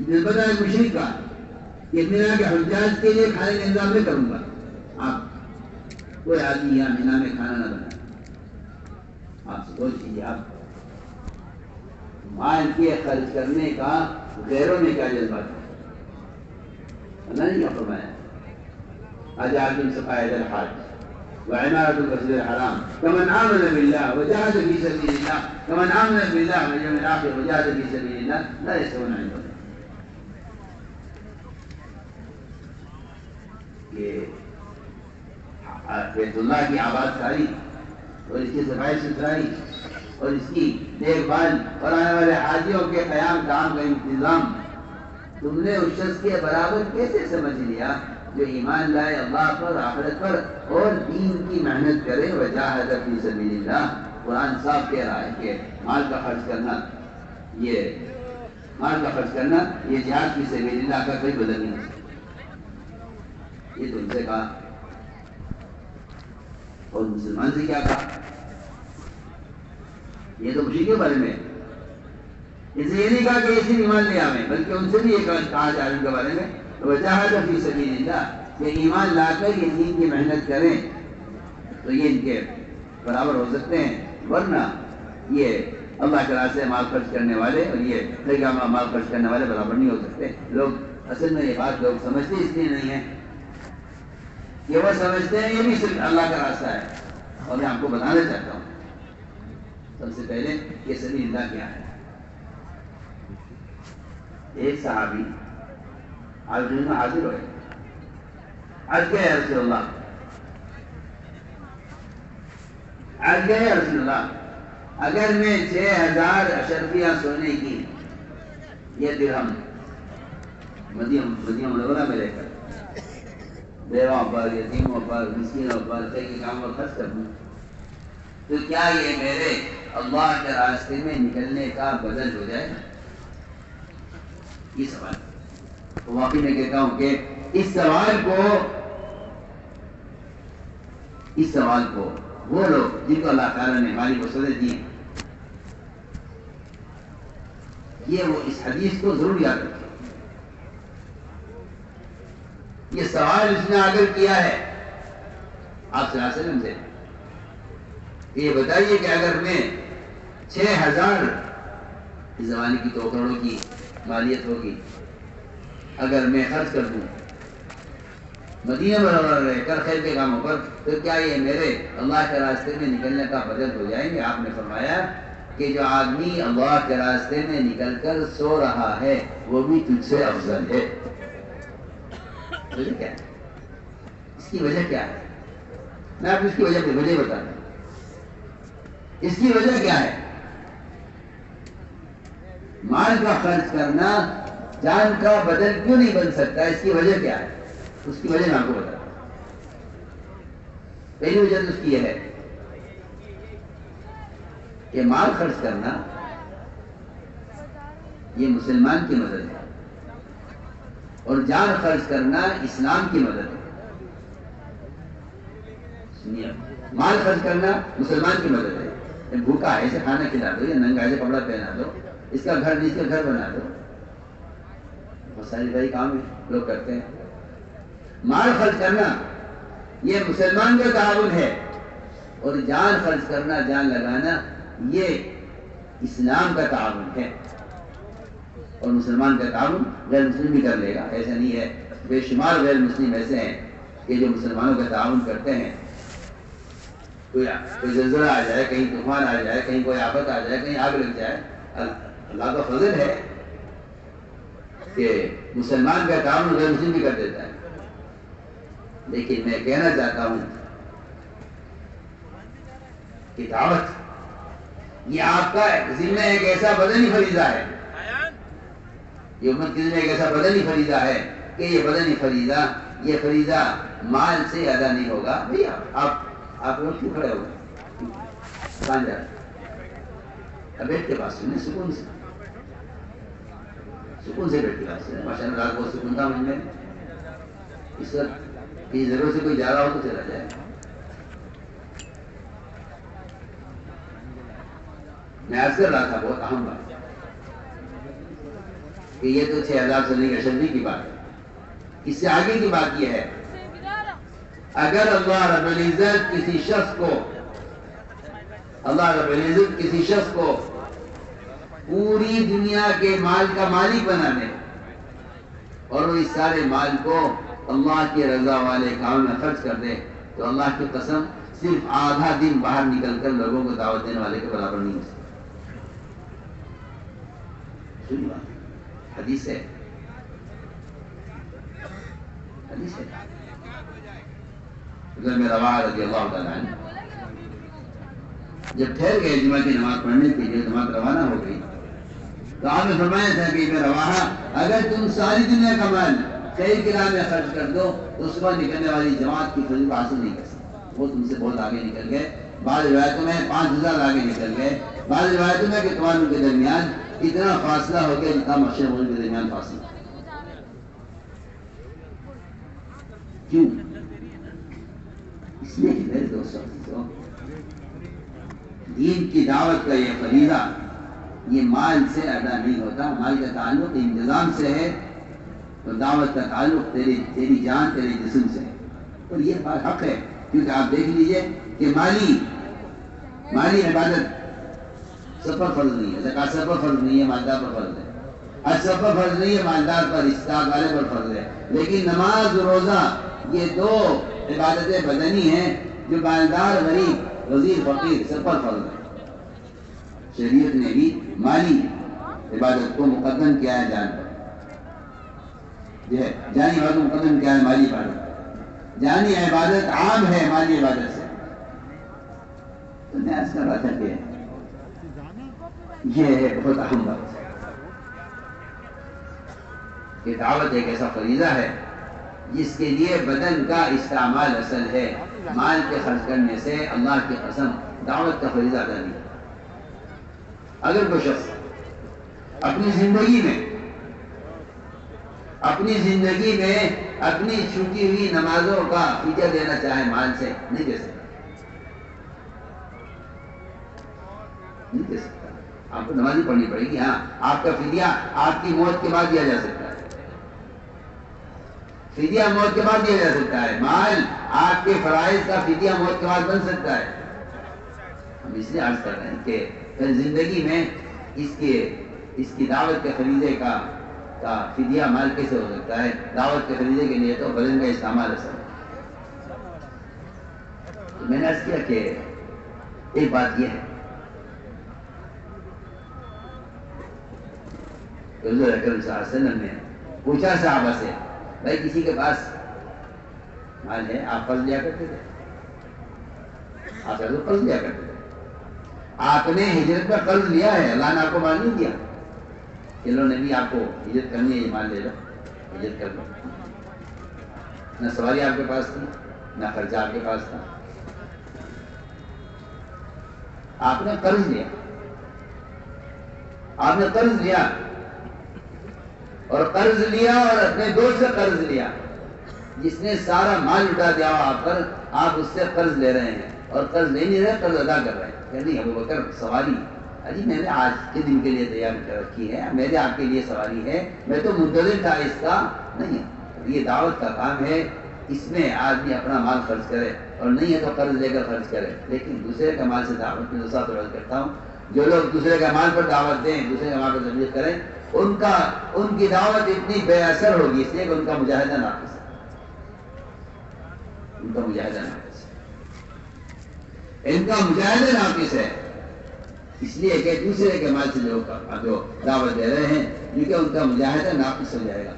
جذبہ تھا ایک مشرک کا کہ مینا کے حجاج کے لیے کھانے کا انتظام نہیں کروں گا. آپ کوئی آدمی یہاں مینا میں کھانا نہ بنائے. آپ سوچ لیجیے, آپ مال کے خرچ کرنے کا غیروں میں کیا جذبہ تھا. اللہ نے کیا فرمایا, أجعلتم سقاية الحاج وعمارة المسجد الحرام كمن آمن بالله وجاهد في سبيل الله كمن آمن بالله واليوم الآخر وجاهد في سبيل الله لا يستوون عند الله. یہ بیت اللہ کی آباد کاری اور اس کی صفائی ستھرائی اور اس کی دیکھ بھال اور آنے والے حاجیوں کے قیام کام کا انتظام تم نے اس شخص کے برابر کیسے سمجھ لیا جو ایمان لائے اللہ پر آخرت پر اور دین کی محنت کرے وجاہد فی سبیل اللہ. قرآن صاف کہہ رہا ہے کہ مال کا خرچ کرنا یہ جہاد فی سبیل اللہ کا کوئی بدل نہیں ہو سکتا. یہ تم سے کہا اور مسلمان سے کیا کہا؟ یہ تو مشرک کے بارے میں اس لیے یہ نہیں کہا کہ اسی ایمان لے آئیں بلکہ ان سے بھی یہ کہا جا رہا کے بارے میں وجاہد فی سبیل اللہ کہ ایمان لا کر یہ دین کی محنت کریں تو یہ ان کے برابر ہو سکتے ہیں، ورنہ یہ اللہ کے راستے مال خرچ کرنے والے اور یہ خیرگاہ مال خرچ کرنے والے برابر نہیں ہو سکتے. لوگ اصل میں یہ بات لوگ سمجھتے اس لیے نہیں ہے کہ وہ سمجھتے ہیں یہ بھی صرف اللہ کا راستہ ہے. اور میں آپ کو بتانا چاہتا ہوں سب سے پہلے یہ سبیل اللہ کیا ہے. ایک صحابی عرض میں حاضر ہوئے، عرض کیا ہے رسول اللہ، عرض کیا ہے رسول اللہ، اگر میں 6000 اشرفیہ سونے کی یہ درہم مدینہ منورہ میں لے کر بیواں پر، یتیموں پر، مسکینوں پر، کے کام پر خرچ کر دوں تو کیا یہ میرے اللہ کے راستے میں نکلنے کا بدل ہو جائے گا؟ یہ سوال. تو واقعی میں کہتا ہوں کہ اس سوال کو وہ لوگ جن کو اللہ تعالیٰ نے مالی وسعت دی یہ وہ اس حدیث کو ضرور یاد رکھیں. یہ سوال اس نے اگر کیا ہے آپ صلی اللہ علیہ وسلم سے یہ بتائیے کہ اگر میں 6000 اس زمانے کی 2 کروڑوں کی مالیت ہوگی اگر میں خرچ کر دوں مدینہ منورہ رہ کر خیر کے کاموں پر تو کیا یہ میرے اللہ کے راستے میں نکلنے کا بدل ہو جائیں گے؟ آپ نے فرمایا کہ جو آدمی اللہ کے راستے میں نکل کر سو رہا ہے وہ بھی تجھ سے افضل ہے. وجہ کیا ہے؟ اس کی وجہ کیا ہے؟ میں آپ کو اس کی وجہ بتا دوں. اس کی وجہ کیا ہے؟ مال کا خرچ کرنا جان کا بدل کیوں نہیں بن سکتا؟ اس کی وجہ کیا ہے؟ اس کی وجہ میں آپ کو بتا دوں. پہلی وجہ تو اس کی یہ ہے کہ مال خرچ کرنا یہ مسلمان کی مدد ہے اور جان خرچ کرنا اسلام کی مدد ہے. سنیے، مال خرچ کرنا مسلمان کی مدد ہے. بھوکا ہے اسے کھانا کھلا دو یا ننگا ہے کپڑا پہنا دو، اس کا گھر نہیں اس کا گھر بنا دو. بہت ساری بھائی کام لوگ کرتے ہیں. مال خرچ کرنا یہ مسلمان کا تعاون ہے اور جان خرچ کرنا، جان لگانا یہ اسلام کا تعاون ہے. اور مسلمان کا تعاون غیر مسلم بھی کر لے گا، ایسا نہیں ہے. بے شمار غیر مسلم ایسے ہیں کہ جو مسلمانوں کا تعاون کرتے ہیں. کوئی زلزلہ آ جائے، کہیں طوفان آ جائے، کہیں کوئی آفت آ جائے، کہیں آگ لگ جائے، اللہ کا فضل ہے کہ مسلمان کا تعاون غیر مسلم بھی کر دیتا ہے. لیکن میں کہنا چاہتا ہوں کہ دعوت یہ آپ کا ذمہ ایک ایسا بدنی فریضہ ہے، یہ امت کے ذمہ ایک ایسا بدنی فریضہ ہے کہ یہ بدنی فریضہ، یہ فریضہ مال سے ادا نہیں ہوگا. بھیا آپ لوگ کیوں کھڑے ہو گئے؟ کہاں جا رہے؟ بیٹھ کے پاس سنیں، سکون سے بیٹھ کے پاس سنیں. ماشاء اللہ رات بہت سکون تھا مجھ میں. اس وقت کسی ضرورت سے کوئی جا رہا ہو تو چلا جائے. میں عرض کر رہا تھا بہت اہم بات کہ یہ تو 6000 سونے کی اشرفی کی بات ہے. اس سے آگے کی بات یہ ہے اگر اللہ رب العزت کسی شخص کو پوری دنیا کے مال کا مالک بنا دے اور وہ اس سارے مال کو اللہ کی رضا والے کام میں خرچ کر دے تو اللہ کی قسم صرف آدھا دن باہر نکل کر لوگوں کو دعوت دینے والے کے برابر نہیں ہو سکتا. سنی بات حدیث ہے، حدیث ہے. حضرت رواحہ رضی اللہ تعالیٰ عنہ جب ٹھہر گئے جمعہ کی نماز پڑھنے کے لیے، جماعت روانہ ہو گئی، تو آپ نے فرمایا تھا کہ رواحہ اگر تم ساری دنیا کا مال خیر کی راہ میں خرچ کر دو تو اس پر نکلنے والی جماعت کی فضیلت حاصل نہیں کر سکتے. وہ تم سے بہت آگے نکل گئے. بعض روایتوں میں 5000 آگے نکل گئے، بعض روایتوں میں کہ تمہاروں کے درمیان اتنا فاصلہ ہو گیا جتنا مشرق مغرب کے درمیان فاصلہ. کیوں؟ اس لیے کہ میرے دوستوں، دین کی دعوت کا یہ فریضہ یہ مال سے ادا نہیں ہوتا. مال کا تعلق انتظام سے ہے، تو دعوت کا تعلق تیری جان تیرے جسم سے ہے. اور یہ بات حق ہے، کیونکہ آپ دیکھ لیجئے کہ مالی عبادت سب پر فرض نہیں ہے. زکوٰۃ سب پر فرض نہیں ہے، مالدار پر فرض ہے. حج سب پر فرض نہیں ہے، مالدار پر استطاعت والے پر فرض ہے. لیکن نماز روزہ یہ دو عبادتیں بدنی ہیں جو مالدار غریب وزیر فقیر سب پر فرض ہے. شریعت نے بھی مالی عبادت کو مقدم کیا ہے جان پر. جانی عبادت کو مقدم کیا ہے مالی عبادت. جانی عبادت عام ہے مالی عبادت سے. تو میں عرض کر رہا تھا کہ یہ بہت اہم بات ہے کہ دعوت ایک ایسا فریضہ ہے جس کے لیے بدن کا استعمال اصل ہے. مال کے خرچ کرنے سے اللہ کی قسم دعوت کا فریضہ ادا نہیں. اگر کوئی شخص اپنی زندگی میں اپنی چھوٹی ہوئی نمازوں کا فدیہ دینا چاہے مال سے، نہیں دے سکتا. نہیں دے سکتا. آپ کو نمازی پڑھنی پڑے گی. ہاں، آپ کا فدیہ آپ کی موت کے بعد دیا جا سکتا ہے. فدیہ موت کے بعد دیا جا سکتا ہے. مال آپ کے فرائض کا فدیہ موت کے بعد بن سکتا ہے. ہم اس لیے عرض کر رہے ہیں کہ زندگی میں اس کی دعوت کے فریضے کا فدیہ مال کیسے ہو سکتا ہے؟ دعوت کے فریضے کے لیے تو بدن کا استعمال اصل ہے. تو میں نے عرض کیا کہ ایک بات یہ ہے، حضور اکرم صلی اللہ علیہ وسلم نے پوچھا صحابہ سے، بھائی کسی کے پاس مال ہے؟ آپ قرض لیا کرتے تھے؟ آپ قرض لیا کرتے تھے. آپ نے ہجرت پر قرض لیا ہے، اللہ نے آپ کو مال نہیں دیا کہ لو نبی آپ کو ہجرت کرنی ہے یہ مال لے لو، ہجرت کر لو. نہ سواری آپ کے پاس تھی، نہ خرچہ آپ کے پاس تھا. آپ نے قرض لیا. آپ نے قرض لیا اور اپنے دوست سے قرض لیا جس نے سارا مال اٹھا دیا آپ پر. آپ اس سے قرض لے رہے ہیں اور قرض نہیں رہے، قرض ادا کر رہے ہیں. کہ نہیں ابو بکر سواری اجی میں نے آج کے دن کے لیے تیار کر رکھی ہے، میرے آپ کے لیے سواری ہے، میں تو منتظر تھا اس کا. نہیں، یہ دعوت کا کام ہے، اس میں آدمی اپنا مال خرچ کرے، اور نہیں ہے تو قرض لے کر خرچ کرے. لیکن دوسرے کا مال سے دعوت میں دوسرا تو عرض کرتا ہوں، جو لوگ دوسرے کا مال پر دعوت دیں، دوسرے کا مال پر تبلیغ کریں، ان کی دعوت اتنی بے اثر ہوگی، اس لیے کہ ان کا مجاہدہ ناقص ہے. ان کا مجاہدہ ناقص ہے. اس لیے کہ دوسرے کے مال سے جو دعوت دے رہے ہیں، کیونکہ ان کا مجاہدہ ناقص ہو جائے گا.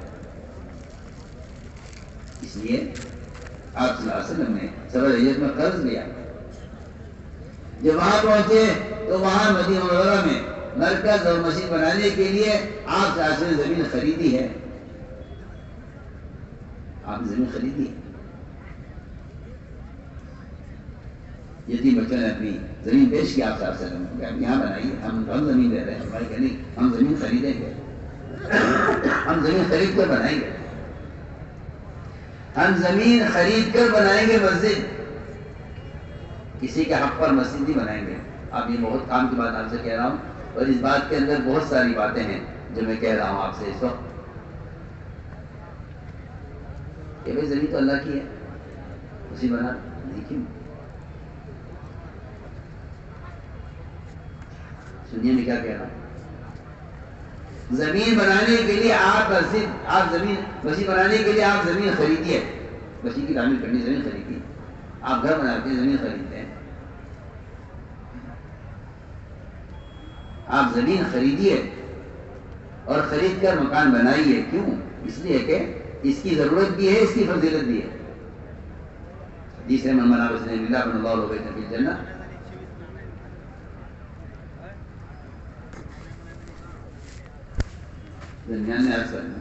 اس لیے آپ صلی اللہ علیہ وسلم نے سفر ہجرت میں قرض لیا. جب وہاں پہنچے تو وہاں مدینہ منورہ میں مرکز اور مسجد بنانے کے لیے آپ صلی اللہ علیہ وسلم نے زمین خریدی ہے. آپ نے زمین خریدی ہے. یتیم بچوں نے اپنی زمین بیچ کی آپ صلی اللہ علیہ وسلم کہ آپ یہاں بنائیے، ہم زمین دے رہے ہیں. ہمارے کہ نہیں، ہم زمین خریدیں گے، ہم زمین خرید کر بنائیں گے، ہم زمین خرید کر بنائیں گے مسجد. کسی کے حق پر مسجد نہیں بنائیں گے. اب یہ بہت کام کی بات آپ سے کہہ رہا ہوں، اور اس بات کے اندر بہت ساری باتیں ہیں جو میں کہہ رہا ہوں آپ سے اس وقت. کہ بھائی زمین تو اللہ کی ہے، اسی بنا دیکھیں. سنیے میں کیا کہہ رہا ہوں. زمین بنانے کے لیے آپ زمین مسجد بنانے کے لیے آپ زمین خریدیے، مسجد کی تعمیر کرنی زمین خریدیے، آپ گھر بناتے ہیں زمین خریدتے ہیں، آپ زمین خریدیے اور خرید کر مکان بنائیے. کیوں؟ اس لیے کہ اس کی ضرورت بھی ہے، اس کی فضیلت بھی ہے. جسے من منا بسم اللہ بن اللہ علیہ وسلم فی الجنہ. درمیان میں عرض کرنا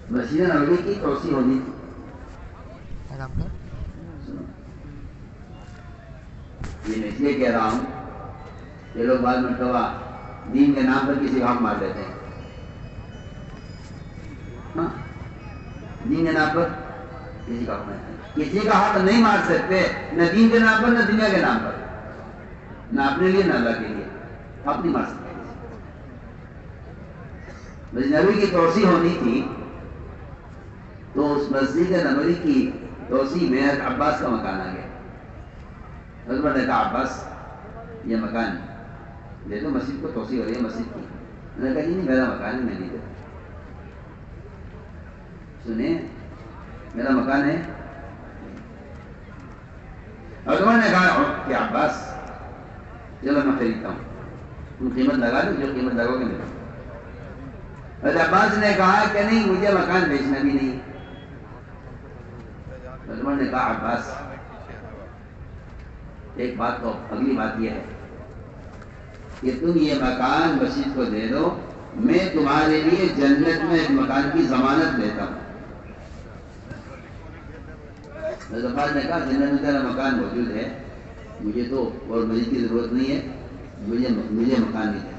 مسجد نبوی کی توسیع ہونی تھی. یہ میں اس لیے کہہ رہا ہوں کہ لوگ بعض مرتبہ دین کے نام پر کسی کا حق مار دیتے ہیں. ہاں، دین کے نام پر کسی کا حق نہیں، کسی کا حق نہیں مار سکتے، نہ دین کے نام پر نہ دنیا کے نام پر، نہ اپنے لیے نہ اللہ کے لیے. حق نہیں مار سکتے. مسجد نبوی کی توسیع ہونی تھی تو اس مسجد نبوی کی توسیع میں حضرت عباس کا مکان آ گیا. حضرت نے کہا عباس یہ مکان دے دو، مسجد کو توسیع ہو رہی ہے مسجد کی. میں نے کہا جی نہیں میرا مکان ہے، میں نہیں دیتا. سنیں میرا مکان ہے. حضرت نے کہا کہ عباس چلو میں خریدتا ہوں، تم قیمت لگا دو، جو قیمت لگاؤ گے میرا. حضرت عباس نے کہا کہ نہیں مجھے مکان بیچنا بھی نہیں. حضرت نے کہا عباس ایک بات تو اگلی بات یہ ہے کہ تم یہ مکان مسجد کو دے دو، میں تمہارے لیے جنت میں ایک مکان کی ضمانت دیتا ہوں. حضرت عباس نے کہا جنت میں تیرا مکان موجود ہے، مجھے تو اور مسجد کی ضرورت نہیں ہے، مجھے مکان نہیں دینا.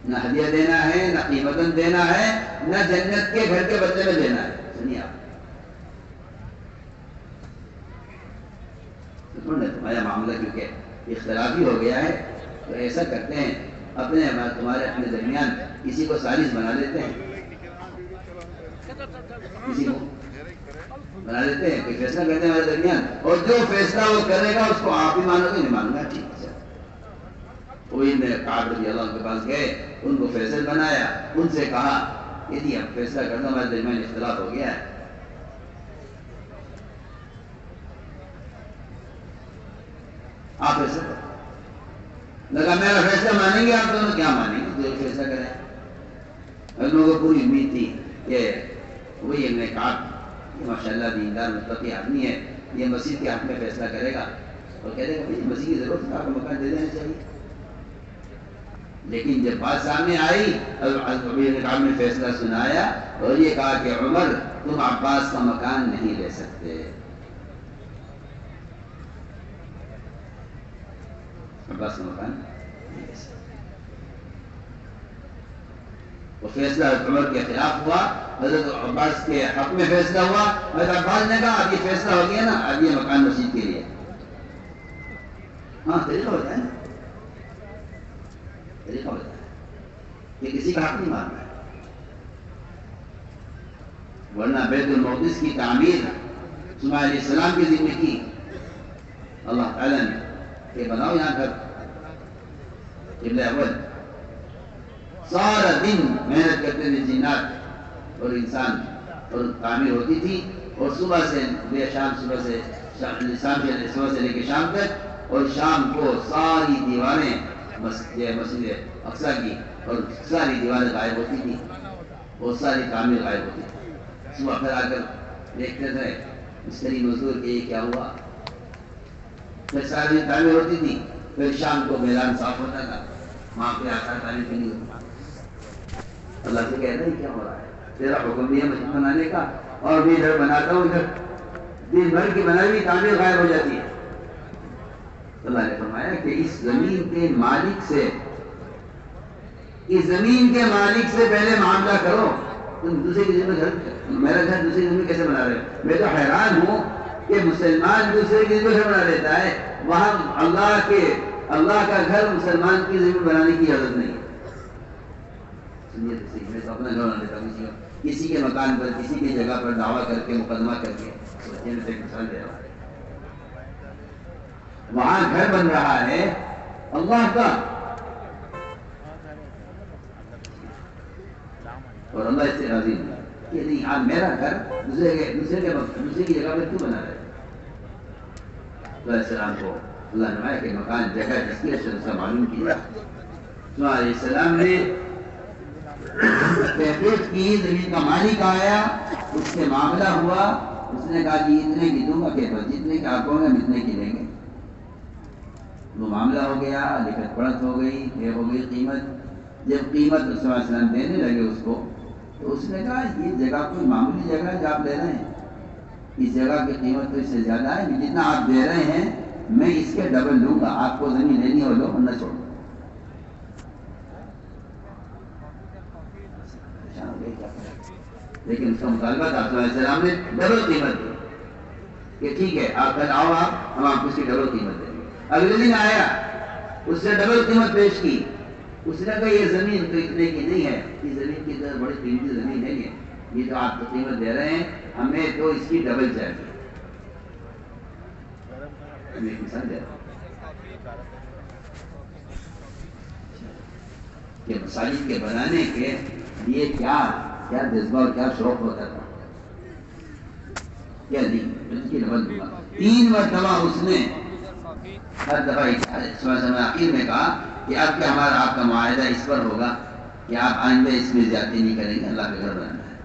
نہ ہدیہ دینا ہے، نہ قیمتاً دینا ہے، نہ جنت کے گھر کے بدلے میں دینا ہے. سنیے آپ تمہارا معاملہ کیونکہ اختلافی ہو گیا ہے تو ایسا کرتے ہیں اپنے درمیان کسی کو سازش بنا لیتے ہیں، کسی کو بنا لیتے ہیں کہ فیصلہ کرتے ہیں ہمارے درمیان، اور جو فیصلہ وہ کرے گا اس کو آپ ہی مانو گے، نہیں مانوں گا. ٹھیک ہے. وہی میں کعب رضی اللہ عنہ کے پاس گئے، ان کو فیصل بنایا، ان سے کہا کہ جی اب فیصلہ کرنا ہمارے درمیان اختلاف ہو گیا ہے، آپ فیصلہ کریں. لگا میرا فیصلہ مانیں گے آپ دونوں؟ کیا مانیں گے، جو فیصلہ کریں. ہم لوگوں کو پوری امید تھی کہ وہی ہم نے کہا کہ ماشاء اللہ دیندار متقی آدمی ہے، یہ مسجد کے حق میں فیصلہ کرے گا اور کہہ دے گا بھائی مسجد کی ضرورت ہے، آپ کو مکان دے دینا چاہیے. لیکن جب بات سامنے آئی اب نے فیصلہ سنایا اور یہ کہا کہ عمر تم عباس کا مکان نہیں لے سکتے. عباس کا مکان نہیں لے سکتے. وہ فیصلہ حضرت عمر کے خلاف ہوا، حضرت عباس کے حق میں فیصلہ ہوا. حضرت عباس نے کہا اب یہ فیصلہ ہو گیا نا، اب یہ مکان مسجد کے لیے. ہاں طریقہ ہوتا ہے نا، طریقہ ہوتا ہے کہ کسی کا حق نہیں ماننا ہے. ورنہ بیت المقدس کی تعمیر سلیمان علیہ السلام کے ذمہ کی اللہ تعالیٰ نے کہ بناؤ یہاں گھر. قبلہ اول سارا دن محنت کرتے تھے جنات اور انسان، اور تعمیر ہوتی تھی، اور صبح سے لے شام، صبح سے لے کے شام تک، اور شام کو ساری دیواریں مسجد اقصیٰ کی اور ساری دیواریں غائب ہوتی تھی، اور ساری تعمیر غائب ہوتی تھی. صبح پھر آ کر دیکھتے تھے مستری مزدور کہ یہ کیا ہوا. پھر ساری تعمیر ہوتی تھی، پھر شام کو میدان صاف ہوتا تھا، وہاں پہ آتا تعمیر کے لیے. اللہ سے کہتا ہے کیا ہو رہا ہے، تیرا حکم بھی ہے مسجد بنانے کا، اور بھی ادھر بناتا ہوں، ادھر دن بھر کی بنائی ہوئی تعمیر غائب ہو جاتی ہے. اللہ نے فرمایا کہ اس زمین کے مالک سے پہلے معاملہ کرو. تم دوسرے کی زمین گھر، میرا گھر دوسری زمین کیسے بنا رہے ہو؟ میں تو حیران ہوں کہ مسلمان دوسرے کی زمین گھر بنا لیتا ہے، وہاں اللہ کا گھر مسلمان کی زمین بنانے کی اجازت نہیں ہے. میں تو اپنا گھر بنا لیتا ہوں کسی کے مکان پر، کسی کی جگہ پر دعویٰ کر کے، مقدمہ کر کے. مثال دے رہا ہوں، وہاں گھر بن رہا ہے اللہ کا، اور اللہ اس سے راضی ہوگا کہ نہیں آپ میرا گھر دوسرے کی جگہ پر کیوں بنا رہے؟ علیہ السلام کو اللہ نے فرمایا کہ مکان جگہ جس کی اس کا معلوم کیا. علیہ السلام نے تحقیق کی, زمین کا مالک آیا, اس سے معاملہ ہوا, اس نے کہا جی اتنے کی دوں گا, کہ جتنے کے آپ ہوں گے ہم اتنے کی لیں گے. وہ معاملہ ہو گیا, لکھت پڑھت ہو گئی, طے ہو گئی قیمت. جب قیمت رسول اللہ علیہ وسلم دینے لگے اس کو, تو اس نے کہا یہ جگہ کوئی معمولی جگہ ہے جو آپ لے رہے ہیں, اس جگہ کی قیمت تو اس سے زیادہ ہے, جتنا آپ دے رہے ہیں میں اس کے ڈبل لوں گا, آپ کو زمین لینی ہو لو نہ چھوڑو. لیکن اس کا مطالبہ تھا صلی اللہ علیہ وسلم نے ڈبل قیمت دی کہ ٹھیک ہے آپ کل آؤ, آپ ہم آپ کو اس کی ڈبل قیمت دیں گے. اگلے دن آیا, اس نے ڈبل قیمت پیش کی. اس نے کہا یہ زمین تو اتنے کی نہیں ہے, یہ زمین کی طرح بڑی قیمتی زمین نہیں ہے, یہ تو آپ کو قیمت دے رہے ہیں, ہمیں تو اس کی ڈبل چاہیے. میں ایک مثال دے رہا ہوں کہ مساجد کے بنانے کے لیے کیا جذبہ اور کیا شوق ہوتا تھا. کیا نہیں اس کی ڈبل دوں گا. 3 مرتبہ اس نے ہر دفعہ آخر میں کہا کہ اب کیا ہمارا آپ کا معاہدہ اس پر ہوگا کہ آپ آئندہ اس میں زیادتی نہیں کریں گے, اللہ کا گھر بنانا ہے.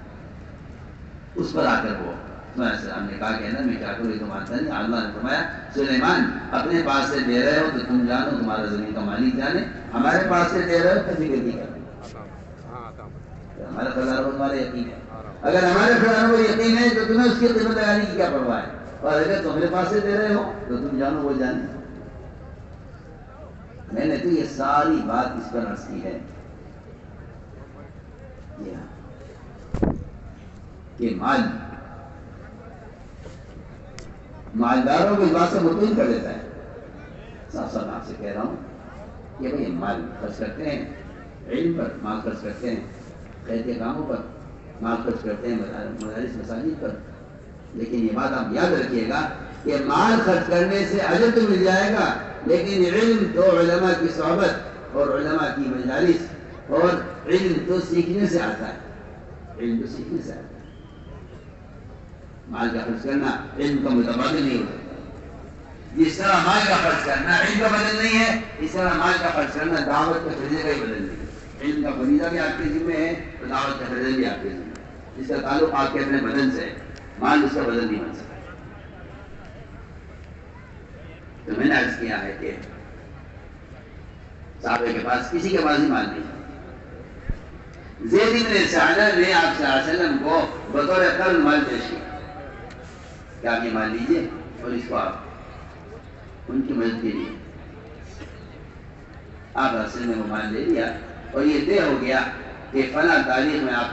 اس پر آ کر وہ السلام نے کہا کہ نا میں کیا کروں, یہ تو مانتا نہیں. اللہ نے فرمایا سلیمان اپنے پاس سے دے رہے ہو تو تم جانو, تمہارا زمین کا مالک جانے, ہمارے پاس سے دے رہے ہو تو فکر نہیں کرنا. ہمارا خزانہ کو تمہارا یقین ہے, اگر ہمارے خزانہ کو یقین ہے تو تمہیں اس کی قیمت لگانے کی کیا پرواہ ہے, اور اگر تمہارے پاس سے دے رہے ہو تو تم جانو وہ جانے. میں نے تو یہ ساری بات اس پر عرض کی ہے کہ مالداروں کو اس بات سے مطمئن کر دیتا ہے. صاف صاف آپ سے کہہ رہا ہوں کہ بھائی مال خرچ کرتے ہیں, علم پر مال خرچ کرتے ہیں, خیر کے کاموں پر مال خرچ کرتے ہیں, مدارس مساجد پر, لیکن یہ بات آپ یاد رکھیے گا کہ مال خرچ کرنے سے اجر تو مل جائے گا, لیکن علم تو علماء کی صحبت اور علماء کی مجالس اور علم تو سیکھنے سے آتا ہے. علم تو سیکھنے سے آتا ہے. مال کا خرچ کرنا علم کا متبادل نہیں ہوتا. جس طرح مال کا خرچ کرنا علم کا بدل نہیں ہے, اس طرح مال کا خرچ کرنا دعوت کے فریضے کا ہی بدل نہیں ہے. علم کا فریضہ بھی آپ کے ذمہ ہے اور دعوت کا فریضہ بھی آپ کے ذمہ ہے. جس کا تعلق آپ کے اپنے بدن سے ہے, مال اس کا بدل نہیں بن سکتا. تو میں نے عرض کیا ہے کہ صحابہ کے پاس کسی کے پاس ہی مال نہیں. زید بن سعدہ نے آپ صلی اللہ علیہ وسلم کو بطور قرض مال پیش کیا کہ آپ یہ مال لیجیے اور اس کو آپ ان کی مدد کے لیے. آپ رسول نے وہ مال لے لیا اور یہ طے ہو گیا کہ فلاں تاریخ میں آپ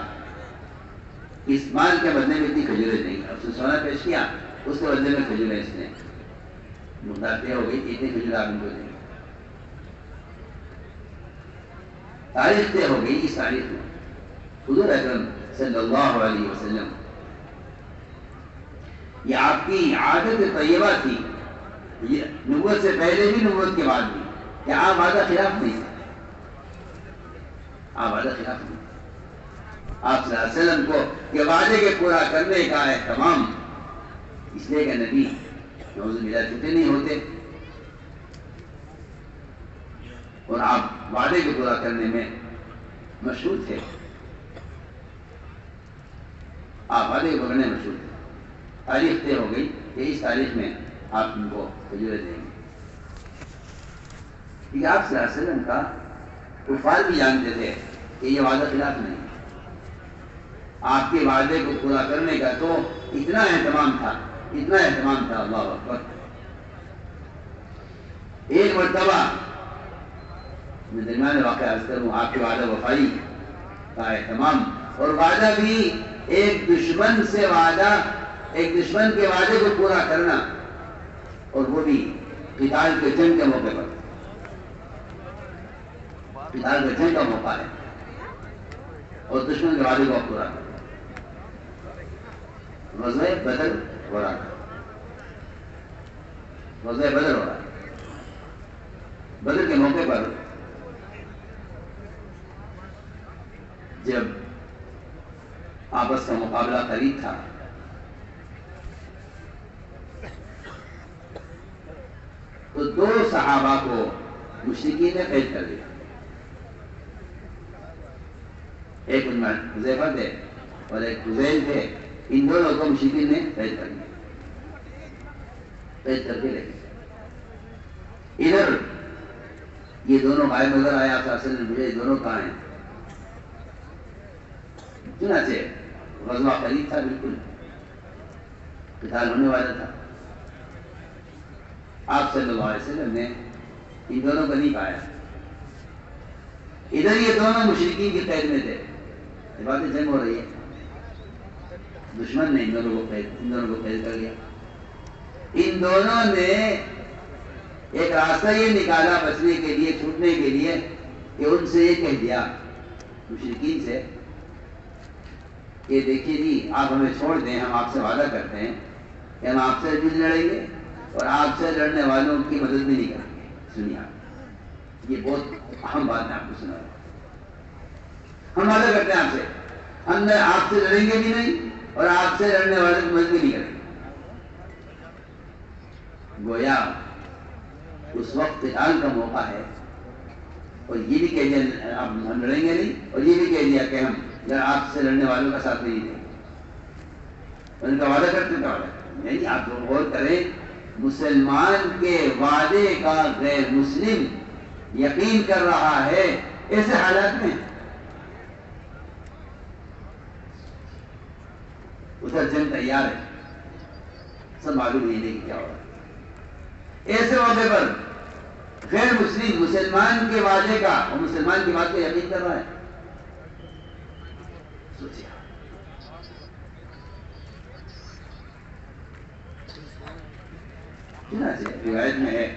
اس مال کے بدلے میں اتنی کھجوریں دیں گے. اس نے سونا پیش کیا, اس کے بدلے میں کھجوریں اس نے مقدار طے ہو گئی کہ اتنی کھجور آپ ان کو دیں گے. تاریخ طے ہو گئی. اس تاریخ میں حضور اکرم صلی اللہ علیہ وسلم, یہ آپ کی عادت طیبہ تھی, یہ نبوت سے پہلے بھی نبوت کے بعد بھی, کہ آپ وعدہ خلاف نہیں تھے. آپ وعدہ خلاف نہیں. آپ صلی اللہ علیہ وسلم کو کہ وعدے کے پورا کرنے کا اہتمام, اس لیے کہ نبی نعوذ باللہ چھوٹے نہیں ہوتے, اور آپ وعدے کے پورا کرنے میں مشہور تھے. آپ وعدے کے پکڑنے میں مشہور تھے. تاریخ طے ہو گئی کہ اس تاریخ میں آپ ان کو کھجوریں دیں گے. کیونکہ آپ صلی اللہ علیہ وسلم کا کفار بھی جانتے تھے کہ یہ وعدہ خلاف نہیں. آپ کے وعدے کو پورا کرنے کا تو اتنا اہتمام تھا, اتنا اہتمام تھا. اللہ اکبر. ایک مرتبہ میں درمیان واقعہ عرض کروں, آپ کے وعدہ وفائی کا اہتمام, اور وعدہ بھی ایک دشمن سے وعدہ, ایک دشمن کے وعدے کو پورا کرنا, اور وہ بھی قتال کے جنگ کے موقع پر. قتال کے جنگ کا موقع ہے اور دشمن کے وعدے کو پورا کرنا. غزوہ بدر ہو رہا تھا, غزوہ بدر ہو رہا تھا. بدر کے موقع پر جب مقابلہ قریب تھا. تو 2 صحابہ کو مشرکین نے قید کر دیا. ایک ان میں حذیفہ تھے اور ایک فضیل تھے. ان دونوں کو مشرکین نے قید کر دیا. قید کر کے لے گئے. ادھر یہ دونوں غائب نظر آئے. آپ صلی اللہ علیہ وسلم نے پوچھا یہ دونوں کہاں ہیں؟ چنانچہ غزوہ قریب تھا، بالکل قتال ہونے والا تھا. آپ صلی اللہ علیہ وسلم نے ان دونوں کو نہیں پایا. ادھر یہ دونوں مشرکین کی قید میں تھے. یہ باتیں جنگ ہو رہی ہے. دشمن نے ان دونوں کو قید کر لیا. ان دونوں نے ایک راستہ یہ نکالا بچنے کے لیے، چھوٹنے کے لیے، کہ ان سے یہ کہہ دیا مشرکین سے کہ دیکھیے جی آپ ہمیں چھوڑ دیں، ہم آپ سے وعدہ کرتے ہیں کہ ہم آپ سے بھی لڑیں گے اور آپ سے لڑنے والوں کی مدد بھی نہیں کریں گے. سنیے آپ، یہ بہت اہم بات ہے، آپ کو سنا رہا ہوں. ہم وعدہ کرتے ہیں آپ سے، ہم آپ سے لڑیں گے بھی نہیں اور آپ سے لڑنے والوں کی مدد بھی نہیں کریں گے. گویا اس وقت قتال کا موقع ہے اور یہ بھی کہہ دیا آپ ہم لڑیں گے نہیں، اور یہ بھی کہہ دیا کہ ہم آپ سے لڑنے والوں کا ساتھ نہیں دیں گے. ان کا وعدہ کرتے ہیں. یعنی آپ غور کریں، مسلمان کے وعدے کا غیر مسلم یقین کر رہا ہے ایسے حالات میں. ادھر جنگ تیار ہے، سب معلوم نہیں کہ کیا ہو رہا ہے. ایسے موقع پر غیر مسلم مسلمان کے وعدے کا اور مسلمان کی بات کو یقین کر رہا ہے. سوچیے روایت میں ہے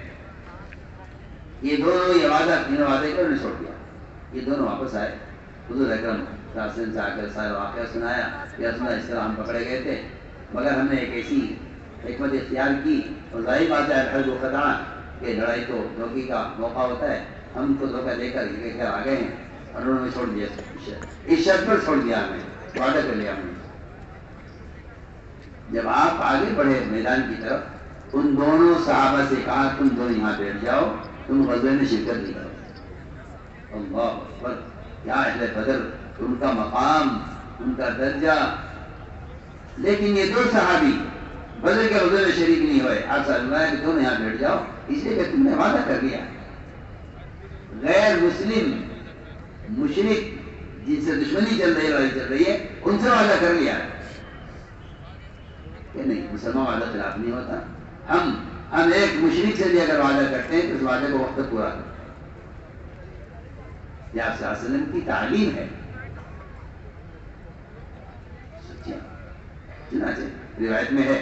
یہ دونوں یہ وعدے کو چھوڑ دیا. یہ دونوں واپس آئے. حضور اکرم صلی اللہ علیہ وسلم سے آ کر سارا واقعہ سنایا. یا سنا اس طرح ہم پکڑے گئے تھے، مگر ہم نے ایک ایسی حکمت اختیار کی، اور ظاہر بات ہے ہر خطرہ کہ لڑائی تو دھوکے کا موقع ہوتا ہے. ہم کو دھوکہ دے کر لے کر آ گئے ہیں اور انہوں نے چھوڑ دیا. اس شرط پر چھوڑ دیا، ہمیں وعدہ کر لیا. ہم نے جب آپ آگے بڑھے میدان کی طرف، ان دونوں صحابہ سے کہا تم دونوں یہاں بیٹھ جاؤ، تم غزوے میں شرکت نہیں کرو. اللہ اکبر! کیا اہل بدر، ان کا مقام، ان کا درجہ. لیکن یہ 2 صحابی بدر کے غزوے میں شریک نہیں ہوئے. آپ صلی اللہ علیہ وسلم کہ تم یہاں بیٹھ جاؤ، اس لیے کہ تم نے وعدہ کر لیا. غیر مسلم مشرک جن سے دشمنی چل رہی ہے ان سے وعدہ کر لیا کہ نہیں، مسلمان وعدہ خلاف نہیں ہوتا. ہم ایک مشرک سے بھی اگر وعدہ کرتے ہیں تو اس وعدے کو وقت تک پورا کرتے ہیں. یہ آپ صلی اللہ علیہ وسلم کی تعلیم ہے. چنانچہ روایت میں ہے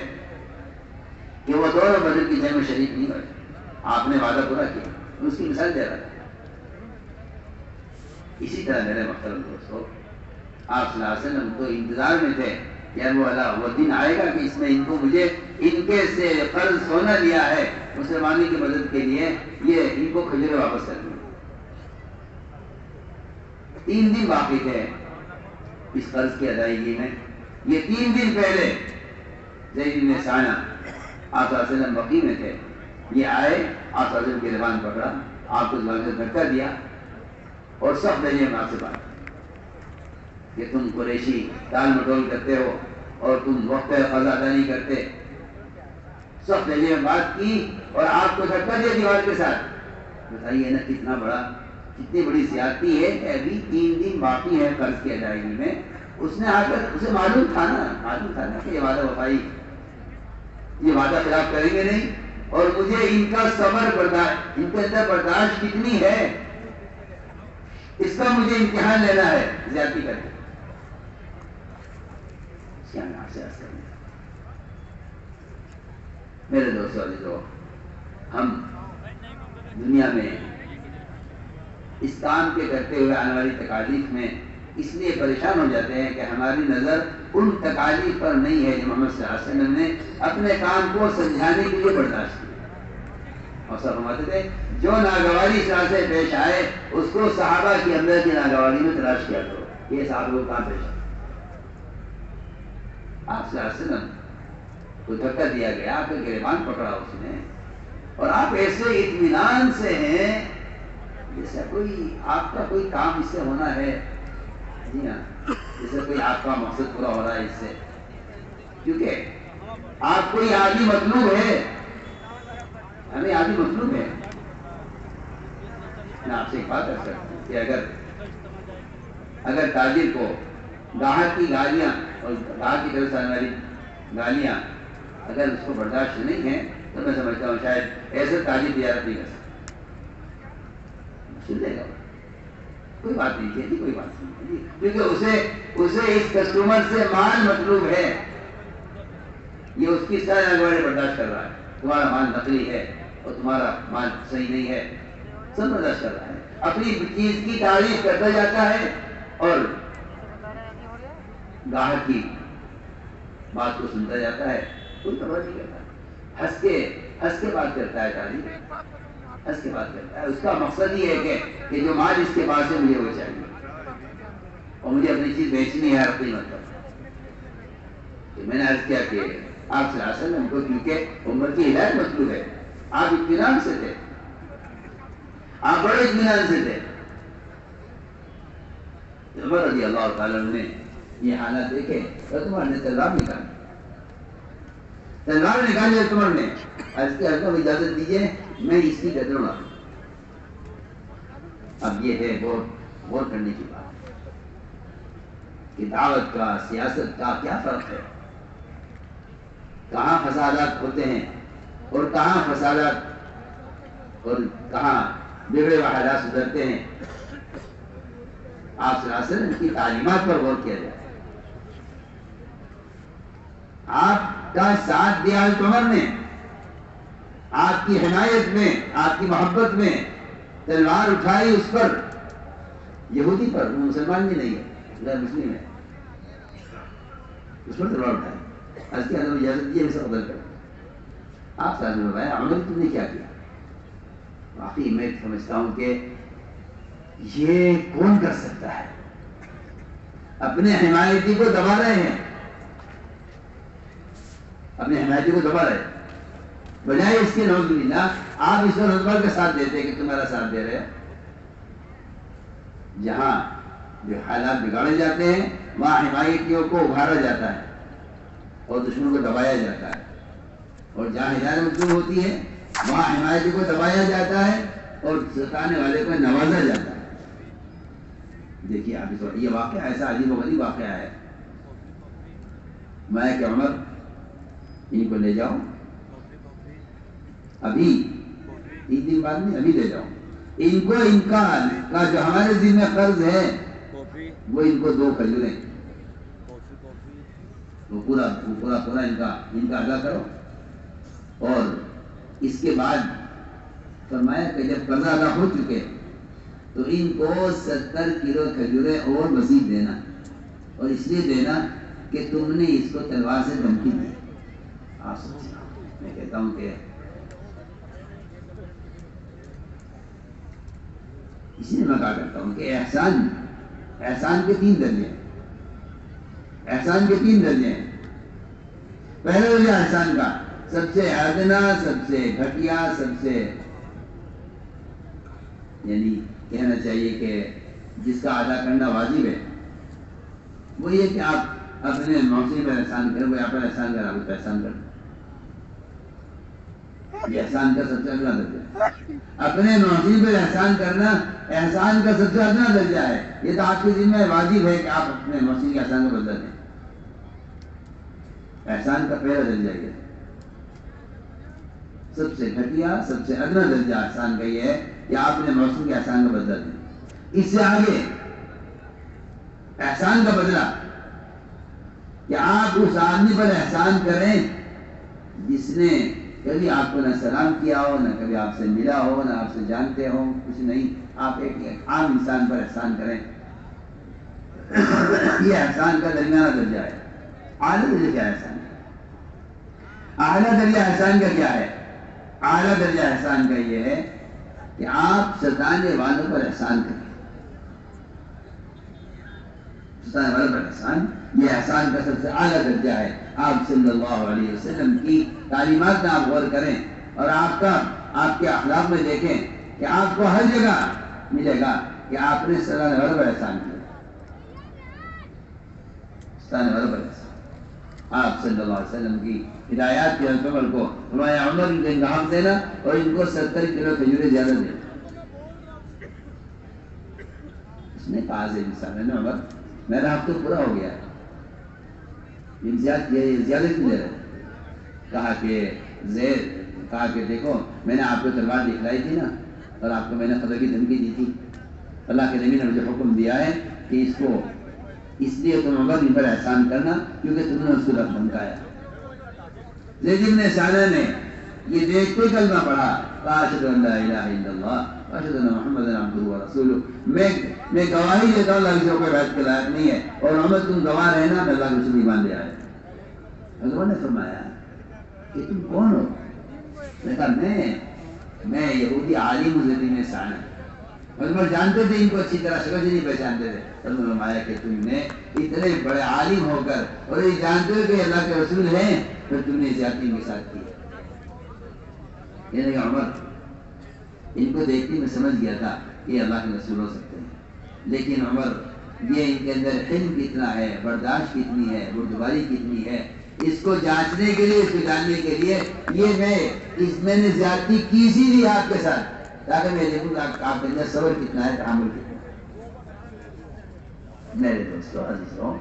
کہ وہ دونوں بدر کی جنگ میں شریک نہیں ہوئے. آپ نے وعدہ پورا کیا. اس کی مثال دے رہا تھا. اسی طرح میرے محترم دوستو، آپ صلی اللہ علیہ وسلم تو انتظار میں تھے کہ وہ دن آئے گا کہ اس میں ان کو مجھے ان کے سے قرض سونا لیا ہے مسلمانی کی مدد کے لیے، یہ ان کو کھجورے واپس کر دیں. 3 دن باقی تھے اس قرض کی ادائیگی میں. یہ 3 دن پہلے زید بن ثانہ آپ صلی اللہ علیہ وسلم بقی میں تھے. یہ آئے، آپ صلی اللہ علیہ وسلم کی زبان پکڑا، آپ کو زبان سے دھکا دیا اور سخت درجے میں آپ سے بات کہ تم قریشی ٹال مٹول کرتے ہو اور تم وقت قضا ادا نہیں کرتے. سخت درجے میں بات کی اور آپ کو دھکا دیا دیوار کے ساتھ. بتائیے نا کتنی بڑی زیادتی ہے کہ ابھی 3 دن باقی ہے قرض کی ادائیگی میں. اس نے آ کر اسے معلوم تھا نا کہ یہ وعدہ وفائی، یہ وعدہ خلاف کریں گے نہیں، اور مجھے ان کا صبر برداشت، ان کے اندر برداشت کتنی ہے اس کا مجھے امتحان لینا ہے زیادتی کر کے. کیا میں آپ سے عرض کروں میرے دوستوں عزیزو، ہم دنیا میں اس کام کے کرتے ہوئے آنے والی تکالیف میں اس لیے پریشان ہو جاتے ہیں کہ ہماری نظر ان تکالیف پر نہیں ہے جو محمد صلی اللہ علیہ وسلم نے اپنے کام کو سمجھانے کے لیے برداشت کی. اور سب فرماتے تھے جو ناگواری اس طرح سے پیش آئے اس کو صحابہ کے اندر کی ناگواری میں تلاش کیا کرو. یہ صحابہ کو کہاں پیش آئے؟ آپ صلی اللہ علیہ وسلم کو دھکا دیا گیا، آپ کا گریبان پکڑا اس نے، اور آپ ایسے اطمینان سے ہیں جیسے کوئی آپ کا کوئی کام اس سے ہونا ہے، جی ہاں، جیسے کوئی آپ کا مقصد پورا ہو رہا ہے اس سے، کیونکہ آپ کو یہ عادی مطلوب ہے، ہمیں عادی مطلوب ہے۔ میں آپ سے ایک بات کر سکتا ہوں کہ اگر تاجر کو گاہک کی گالیاں اور گاہک کی طرف سے آنے والی گالیاں اگر اس کو برداشت نہیں ہے تو میں سمجھتا ہوں شاید ایسے تاجر تجارت نہیں کر سکتا، سن لے گا، کوئی بات نہیں کہتی، کوئی بات نہیں، کیونکہ اسے اس کسٹمر سے مال مطلوب ہے، یہ اس کی سارے اگواڑے برداشت کر رہا ہے، تمہارا مال نقلی ہے اور تمہارا مال صحیح نہیں ہے، سب برداشت کر رہا ہے، اپنی چیز کی تعریف کرتا جاتا ہے اور گاہک کی بات کو سنتا جاتا ہے، کوئی پرواہ نہیں کرتا، ہنس کے بات کرتا ہے، تعریف ہنس کے بات کرتا ہے، اس کا مقصد یہ ہے کہ جو مال اس کے پاس ہے مجھے وہ چاہیے اور مجھے اپنی چیز بیچنی ہے ہر قیمت پر۔ تو میں نے عرض کیا کہ آپ صلی اللہ علیہ وسلم کو کیونکہ عمر کی ہدایت مطلوب ہے، آپ اطمینان سے تھے، آپ بڑے اطمینان سے تھے۔ عمر رضی اللہ تعالیٰ نے یہ حالات دیکھے تو عمر نے تلوار نکالی، عمر نے عرض کیا کو اجازت دیجیے میں اس کی گردن اڑا دوں۔ اب یہ ہے بہت غور کرنے کی بات کہ دعوت کا سیاست کا کیا فرق ہے، کہاں فسادات ہوتے ہیں اور کہاں فسادات اور کہاں بگڑے ہوئے حالات سدھرتے ہیں۔ آپ صلی اللہ علیہ وسلم کی تعلیمات پر غور کیا جائے، آپ کا ساتھ دیا حضرت عمر نے، آپ کی حمایت میں، آپ کی محبت میں تلوار اٹھائی اس پر، یہودی پر، وہ مسلمان بھی نہیں ہے، غیر مسلم ہے، اس پر تلوار اٹھائی، اس کی اجازت دی ہے اسے قتل کر۔ آپ صاحب نے بتایا عمر تم نے کیا کیا؟ واقعی میں سمجھتا ہوں کہ یہ کون کر سکتا ہے، اپنے حمایتی کو دبا رہے ہیں، اپنے حمایتی کو دبا رہے ہیں، بجائے اس کے نعوذ باللہ آپ اس پر عمر کا ساتھ دیتے کہ تمہارا ساتھ دے رہے ہیں۔ جہاں جو حالات بگاڑے جاتے ہیں وہاں حمایتیوں کو ابھارا جاتا ہے اور دشمنوں کو دبایا جاتا ہے، اور جہاں ہدایت مطلوب ہوتی ہے وہاں حمایتی کو دبایا جاتا ہے اور ستانے والے کو نوازا جاتا ہے۔ دیکھیے آپ اس وقت یہ واقعہ ایسا عجیب و غریب واقعہ ہے، میں کہ عمر ان کو لے جاؤ، ابھی 3 دن بعد نہیں، ابھی لے جاؤ ان کو، ان کا جو ہمارے ذمہ قرض ہے وہ ان کو 2 کھجوریں وہ پورا ان کا ادا کرو، اور اس کے بعد فرمایا کہ جب قرضہ ادا ہو چکے تو ان کو 70 کلو کھجوریں اور مزید دینا، اور اس لیے دینا کہ تم نے اس کو تلوار سے دھمکی دی۔ آپ سوچیں، میں کہتا ہوں کہ اسی لیے میں کہا کرتا ہوں کہ احسان کے 3 درجے ہیں، احسان کے 3 درجے ہیں۔ پہلا درجہ احسان کا سب سے ادنا، سب سے گھٹیا، سب سے یعنی کہنا چاہیے کہ جس کا ادا کرنا واجب ہے وہ یہ کہ آپ اپنے موسیقی پر احسان کریں، وہ آپ پر احسان کریں، آپ اس پر احسان کریں، یہ احسان کا سب سے ادنا درجہ ہے۔ اپنے موسیقی پر احسان کرنا احسان کا سب سے ادنا درجہ ہے، یہ تو آپ کی ذمہ واجب ہے کہ آپ اپنے موسیقی کے احسان کا بدلہ دیں۔ احسان کا پہلا درجہ یہ ہے، سب سے گھٹیا، سب سے ادنا درجہ احسان کا یہ ہے کہ آپ نے موسم کے احسان کا بدلہ دیں۔ اس سے آگے احسان کا بدلہ کہ آپ اس آدمی پر احسان کریں جس نے کبھی آپ کو نہ سلام کیا ہو، نہ کبھی آپ سے ملا ہو، نہ آپ سے جانتے ہو، کچھ نہیں، آپ ایک عام انسان پر احسان کریں، یہ احسان کا درمیانہ درجہ ہے۔ اعلیٰ درجہ کیا احسان ہے؟ اعلیٰ درجہ احسان کا کیا ہے؟ اعلیٰ درجہ احسان کا یہ ہے کہ آپ ستانے والوں پر احسان کریں، سستانے والا بڑا احسان، یہ احسان کا سب سے اعلیٰ درجہ ہے۔ آپ صلی اللہ علیہ وسلم کی تعلیمات میں آپ غور کریں اور آپ کے اخلاق میں دیکھیں کہ آپ کو ہر جگہ ملے گا کہ آپ نے سلانے والا بڑا احسان کیا، سلانے والا بڑا احسان۔ آپ صلی اللہ علیہ وسلم کی ہدایات کے عمل کو ہمارے عمر ان کو انتخاب دینا اور ان کو 70 کلو کھجوریں زیادہ دینا۔ اس نے کہا سے انسان نے عمر میرا ہفتہ پورا ہو گیا، زیادہ کیوں دے رہے؟ کہا کہ زید، کہا کہ دیکھو میں نے آپ کو تلوار دکھلائی تھی نا، اور آپ کو میں نے قتل کی دھمکی دی تھی، اللہ کے نبی نے مجھے حکم دیا ہے کہ اس کو اس لیے تم عمر ان پر احسان کرنا کیونکہ تم نے اس کو دھمکایا۔ زید بن ثانیہ نے یہ دیکھتے کلمہ پڑھا، اشہد ان لا الہ الا اللہ واشہد ان محمد عبدہ ورسولہ، میں گواہی دیتا ہوں اللہ کے اوپر بیعت کے لائق نہیں ہے، اور عمر تم گواہ رہنا میں اللہ کے رسول ایمان لے آئے۔ حضرت نے فرمایا کہ تم کون ہو؟ میں کہا میں یہودی عالم ہوں زید بن ثانیہ۔ حضرت جانتے تھے ان کو اچھی طرح، شکل سے نہیں پہچانتے تھے۔ حضرت نے فرمایا کہ تم نے اتنے بڑے عالم ہو کر اور یہ جانتے ہو کہ اللہ کے رسول ہیں، پھر تم نے زیادتی کے ساتھ کی۔ یعنی کہ عمر ان کو دیکھتے میں سمجھ گیا تھا کہ یہ اللہ کے رسول ہو سکتے ہیں، لیکن عمر یہ ان کے اندر علم کتنا ہے، برداشت کتنی ہے، بردباری کتنی ہے، اس کو جانچنے کے لیے، اس کو جاننے کے لیے یہ میں نے زیادتی کی سی بھی آپ کے ساتھ، تاکہ میں دیکھوں کہ آپ کے اندر صبر کتنا ہے، تحمل کتنا ہے۔ میرے دوستو عزیزوں،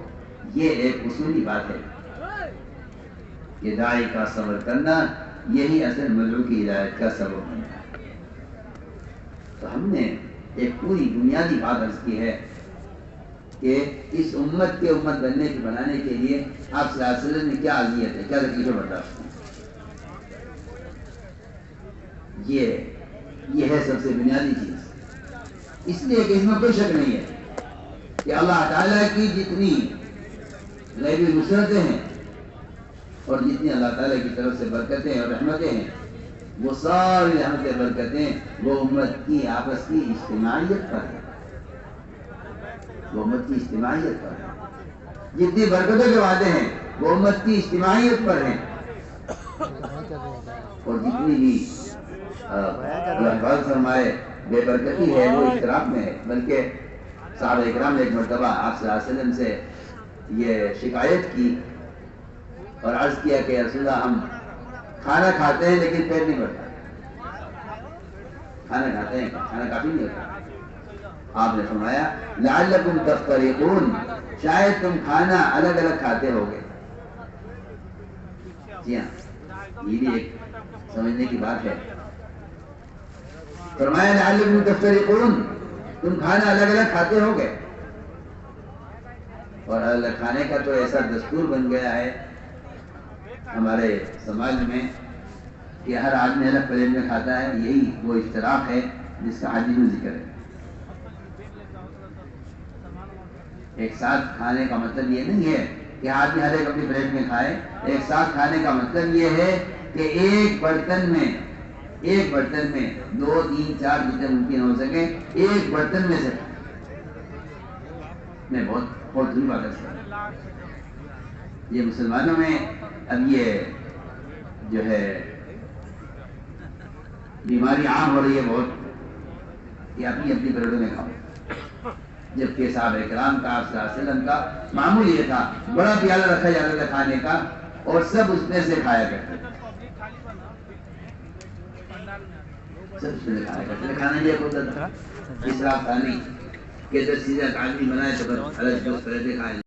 یہ ایک اصولی بات ہے کہ داعی کا صبر کرنا یہی اصل مدعو کی ہدایت کا سبب بنتا ہے۔ تو ہم نے ایک پوری بنیادی بات عرض کی ہے کہ اس امت کے امت بنانے کے لیے آپ صلی اللہ علیہ وسلم نے کیا اذیت ہے، کیا تکلیفیں برداشت کی، یہ ہے سب سے بنیادی چیز۔ اس لیے کہ اس میں کوئی شک نہیں ہے کہ اللہ تعالیٰ کی جتنی غیبی نصرتیں ہیں اور جتنی اللہ تعالیٰ کی طرف سے برکتیں اور رحمتیں ہیں، وہ ساری رحمتیں برکتیں وہ امت کی آپس کی اجتماعیت پر ہے، وہ امت کی اجتماعیت پر ہے۔ جتنی برکتوں کے وعدے ہیں وہ امت کی اجتماعیت پر ہیں، اور جتنی بھی اللہ فرمائے بے برکتی ہے وہ اشتراک میں ہے۔ بلکہ صحابہ اکرام نے ایک مرتبہ آپ صلی اللہ علیہ وسلم سے یہ شکایت کی اور عرض کیا کہ رسول اللہ ہم کھانا کھاتے ہیں لیکن پیٹ نہیں بھرتا، کھانا کھاتے ہیں کھانا کافی نہیں ہوتا۔ آپ نے فرمایا لعلکم تفترقون، شاید تم کھانا الگ الگ کھاتے ہوگے۔ جی ہاں، یہ بھی ایک سمجھنے کی بات ہے۔ فرمایا لعلکم تفترقون، تم کھانا الگ الگ کھاتے ہوگے، اور الگ الگ کھانے کا تو ایسا دستور بن گیا ہے ہمارے سماج میں کہ ہر آدمی الگ پلیٹ میں کھاتا ہے، یہی وہ اشتراک ہے جس کا حدیث میں ذکر ہے۔ ایک ساتھ کھانے کا مطلب یہ نہیں ہے کہ آدمی ہر ایک اپنی پلیٹ میں کھائے، ایک ساتھ کھانے کا مطلب یہ ہے کہ ایک برتن میں 2 3 4 جتنے ممکن ہو سکے ایک برتن میں سے میں بہت دور بات ہے۔ یہ مسلمانوں میں اب یہ جو ہے بیماری عام ہو رہی ہے بہت، یہ اپنی پلیٹوں میں کھاؤ، جبکہ صحابہ اکرام کا صلی اللہ علیہ وسلم کا معمول یہ تھا بڑا پیالہ رکھا جاتا تھا کھانے کا اور سب اس میں سے کھایا کرتے تھے، سب اس میں سے کھایا کرتے تھے، کھانا لیا ہوتا تھا، اسراف تھا نہیں کہ 10 چیزیں آدمی بنائے تو بس الگ جو کرتے کھائے۔